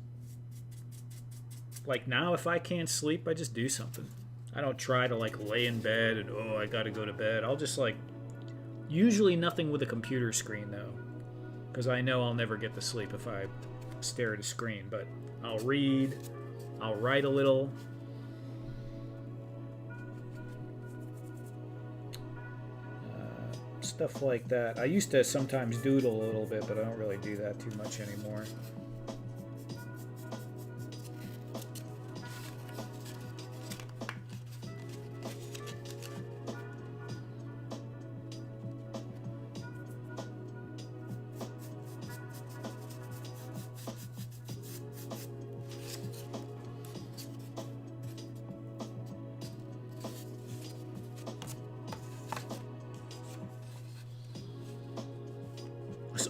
like now, if I can't sleep, I just do something. I don't try to like lay in bed and, oh, I gotta go to bed. I'll just like, usually nothing with a computer screen though, because I know I'll never get to sleep if I stare at a screen. But I'll read, I'll write a little. Stuff like that. I used to sometimes doodle a little bit, but I don't really do that too much anymore.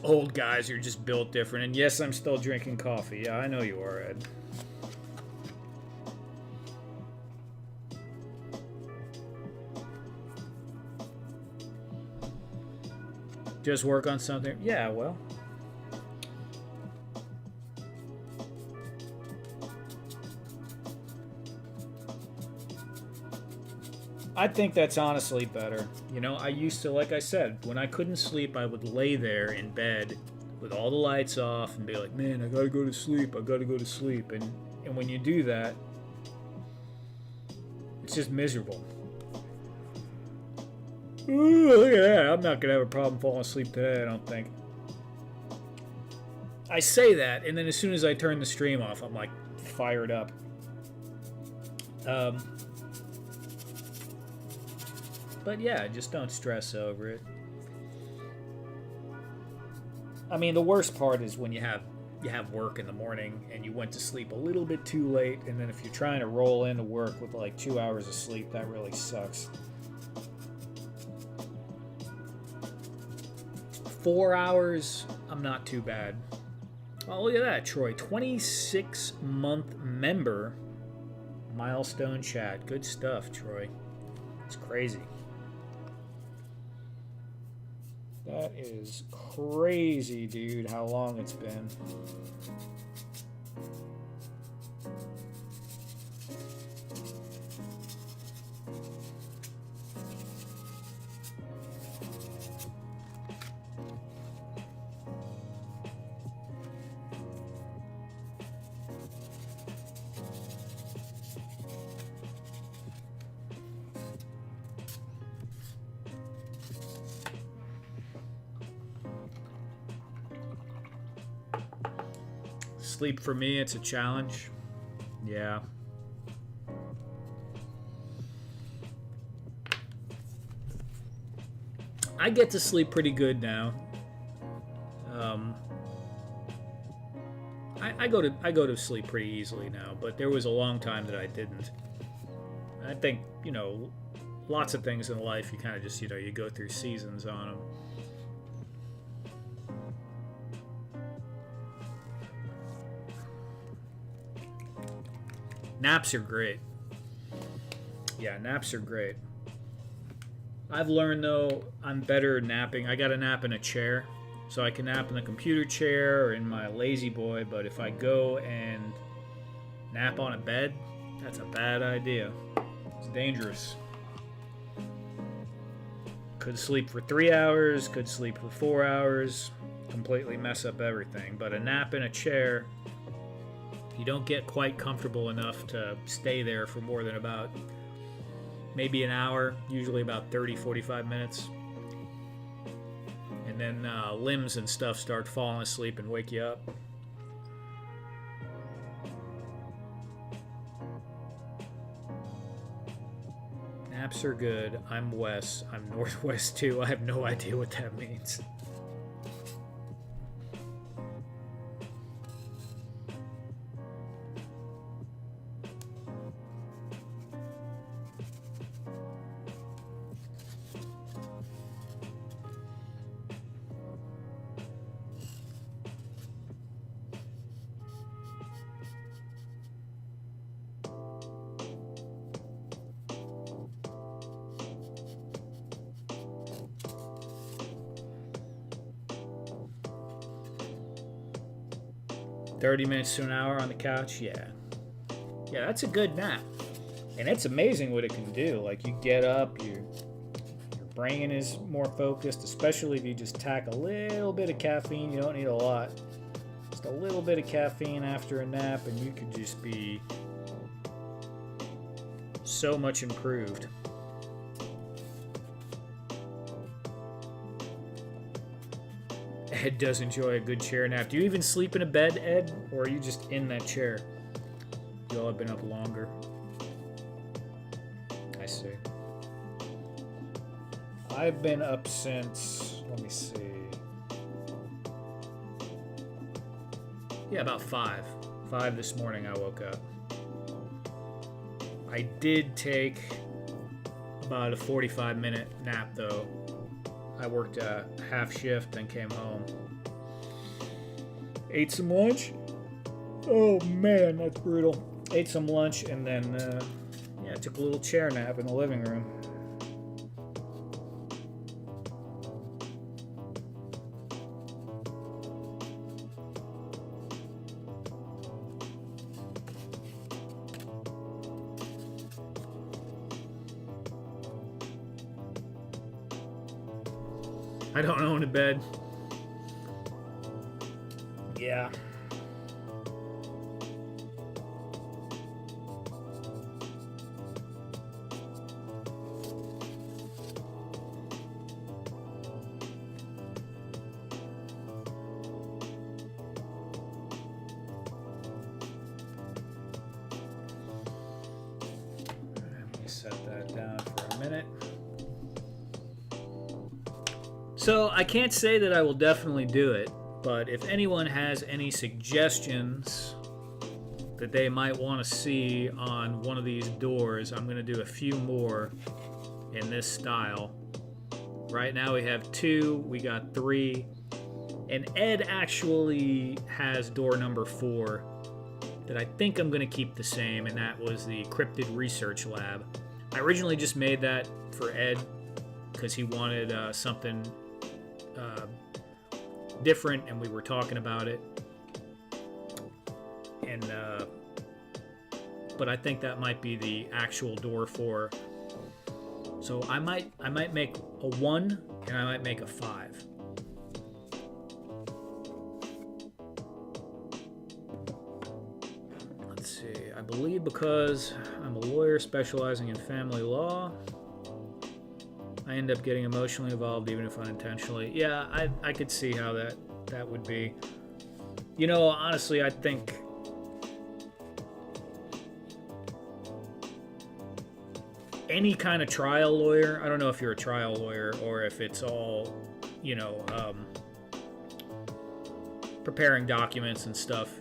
Old guys are just built different. And yes, I'm still drinking coffee. Yeah, I know you are, Ed. Just work on something. Yeah, well. I think that's honestly better. You know, I used to, like I said, when I couldn't sleep, I would lay there in bed with all the lights off and be like, man, I gotta go to sleep, I gotta go to sleep. And when you do that, it's just miserable. Ooh, look at that. I'm not gonna have a problem falling asleep today, I don't think. I say that, and then as soon as I turn the stream off, I'm like fired up. But yeah, just don't stress over it. I mean, the worst part is when you have work in the morning and you went to sleep a little bit too late, and then if you're trying to roll into work with like 2 hours of sleep, that really sucks. 4 hours, I'm not too bad. Oh, look at that, Troy. 26-month member. Milestone chat. Good stuff, Troy. It's crazy. That is crazy, dude, how long it's been. Sleep for me, it's a challenge. Yeah. I get to sleep pretty good now. I go to sleep pretty easily now, but there was a long time that I didn't. I think, you know, lots of things in life you kind of just, you know, you go through seasons on them. Naps are great. Yeah, naps are great. I've learned, though, I'm better napping. I got to nap in a chair. So I can nap in the computer chair or in my lazy boy, but if I go and nap on a bed, that's a bad idea. It's dangerous. Could sleep for 3 hours, could sleep for 4 hours, completely mess up everything. But a nap in a chair, you don't get quite comfortable enough to stay there for more than about maybe an hour, usually about 30-45 minutes. And then limbs and stuff start falling asleep and wake you up. Naps are good. I'm Wes. I'm Northwest too. I have no idea what that means. $30 minutes to an hour on the couch, yeah, that's a good nap, and it's amazing what it can do. Like, you get up, your brain is more focused, especially if you just tack a little bit of caffeine. You don't need a lot, just a little bit of caffeine after a nap, and you could just be so much improved. Ed does enjoy a good chair nap. Do you even sleep in a bed, Ed? Or are you just in that chair? You all have been up longer. I see. I've been up since, let me see. Yeah, about 5. 5 this morning I woke up. I did take about a 45-minute nap, though. I worked a half shift, then came home. Ate some lunch. Oh man, that's brutal. Ate some lunch and then, took a little chair nap in the living room. I don't own a bed. Yeah. Let me set that down for a minute. So I can't say that I will definitely do it, But if anyone has any suggestions that they might want to see on one of these doors, I'm going to do a few more in this style. Right now we have 2, we got 3, and Ed actually has door number 4 that I think I'm going to keep the same, and that was the Cryptid Research Lab. I originally just made that for Ed because he wanted something different, and we were talking about it. And but I think that might be the actual door 4. So I might make a 1 and I might make a 5. Let's see. I believe because I'm a lawyer specializing in family law, I end up getting emotionally involved even if unintentionally. Yeah, I could see how that would be. You know, honestly, I think any kind of trial lawyer, I don't know if you're a trial lawyer or if it's all, you know, preparing documents and stuff.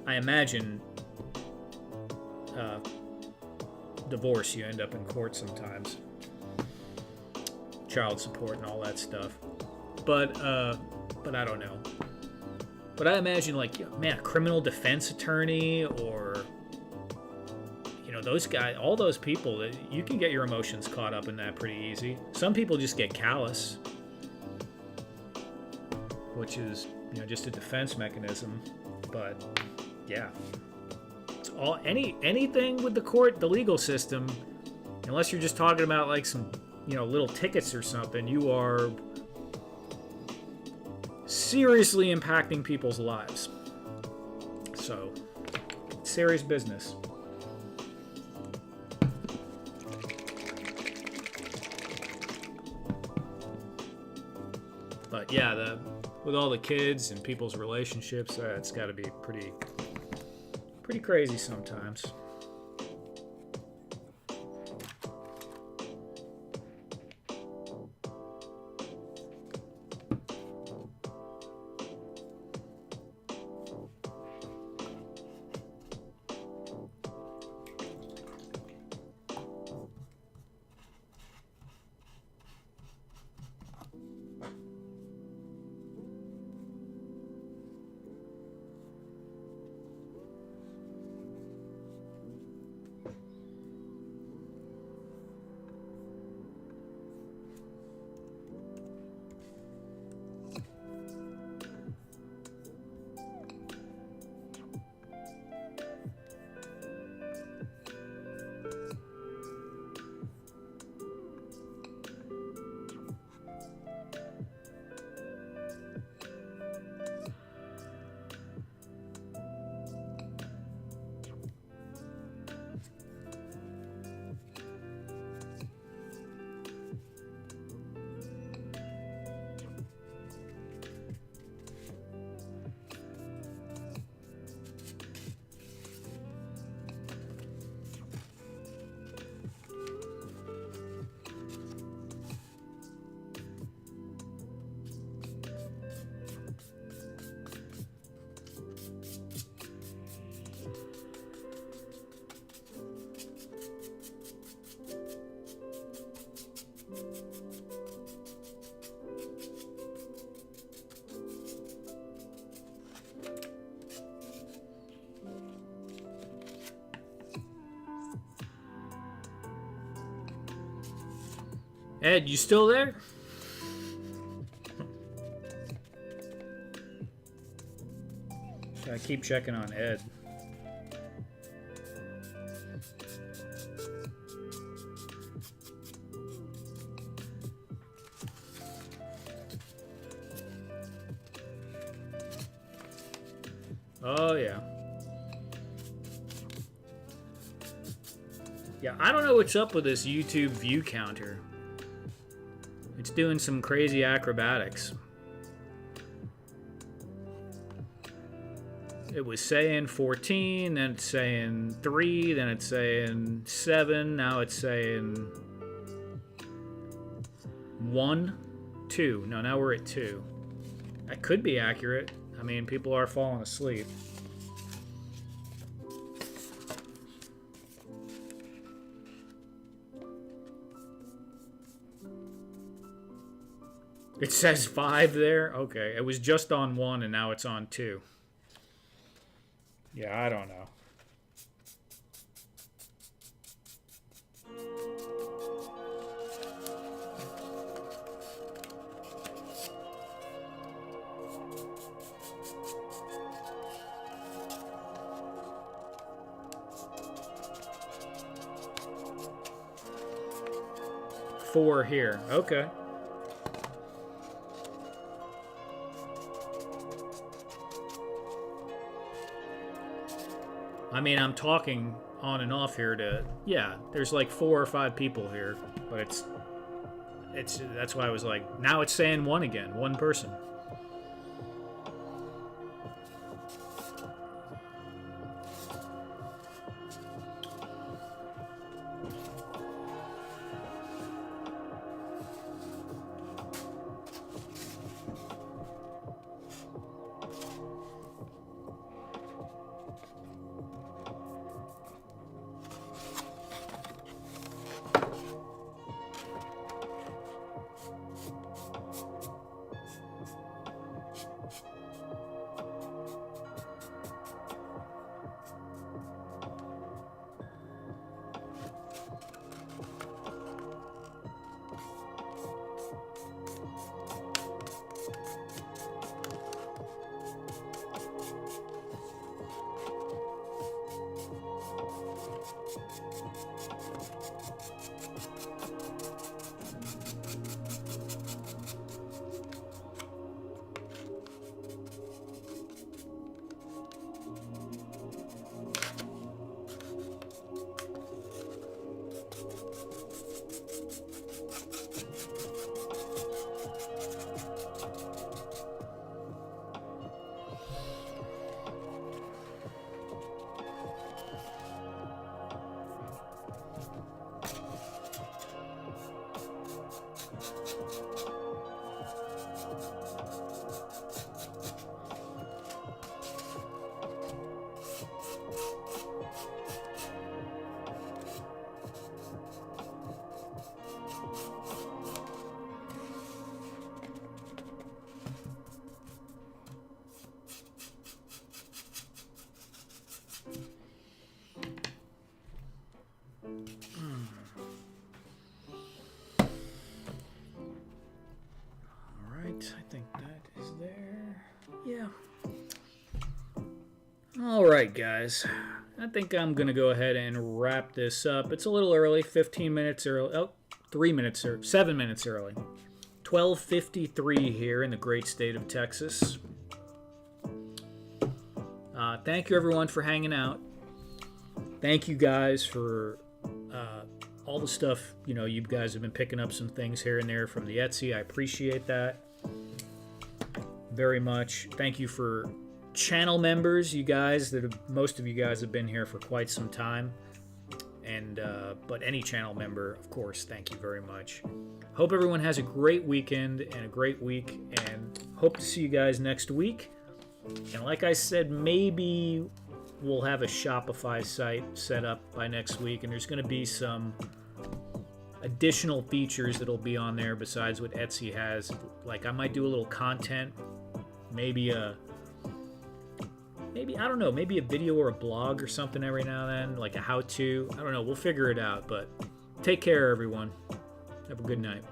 I imagine divorce, you end up in court sometimes. Child support and all that stuff. But I don't know. But I imagine, like, man, a criminal defense attorney or, you know, those guys, all those people, you can get your emotions caught up in that pretty easy. Some people just get callous, which is, you know, just a defense mechanism. But yeah, it's all anything with the court, the legal system, unless you're just talking about like some, you know, little tickets or something, you are seriously impacting people's lives. So, serious business. But yeah, with all the kids and people's relationships, it's got to be pretty crazy sometimes. Ed, you still there? I keep checking on Ed. Oh, yeah. Yeah, I don't know what's up with this YouTube view counter. It's doing some crazy acrobatics. It was saying 14, then it's saying 3, then it's saying 7, now it's saying 1, 2. No, now we're at 2. That could be accurate. I mean, people are falling asleep. It says 5 there? Okay, it was just on 1 and now it's on 2. Yeah, I don't know. Four here. Okay. I mean, I'm talking on and off here to, yeah, there's like 4 or 5 people here, but it's that's why I was like, now it's saying 1 again, 1 person. I think that is there. Yeah. All right, guys. I think I'm going to go ahead and wrap this up. It's a little early, 15 minutes early. Oh, 3 minutes or 7 minutes early. 12:53 here in the great state of Texas. Thank you, everyone, for hanging out. Thank you guys for all the stuff. You know, you guys have been picking up some things here and there from the Etsy. I appreciate that very much. Thank you for channel members, you guys. Most of you guys have been here for quite some time. And but any channel member, of course, thank you very much. Hope everyone has a great weekend and a great week, and hope to see you guys next week. And like I said, maybe we'll have a Shopify site set up by next week, and there's going to be some additional features that'll be on there besides what Etsy has. Like, I might do a little content, maybe I don't know, maybe a video or a blog or something every now and then, like a how-to. I don't know, we'll figure it out. But take care, everyone. Have a good night.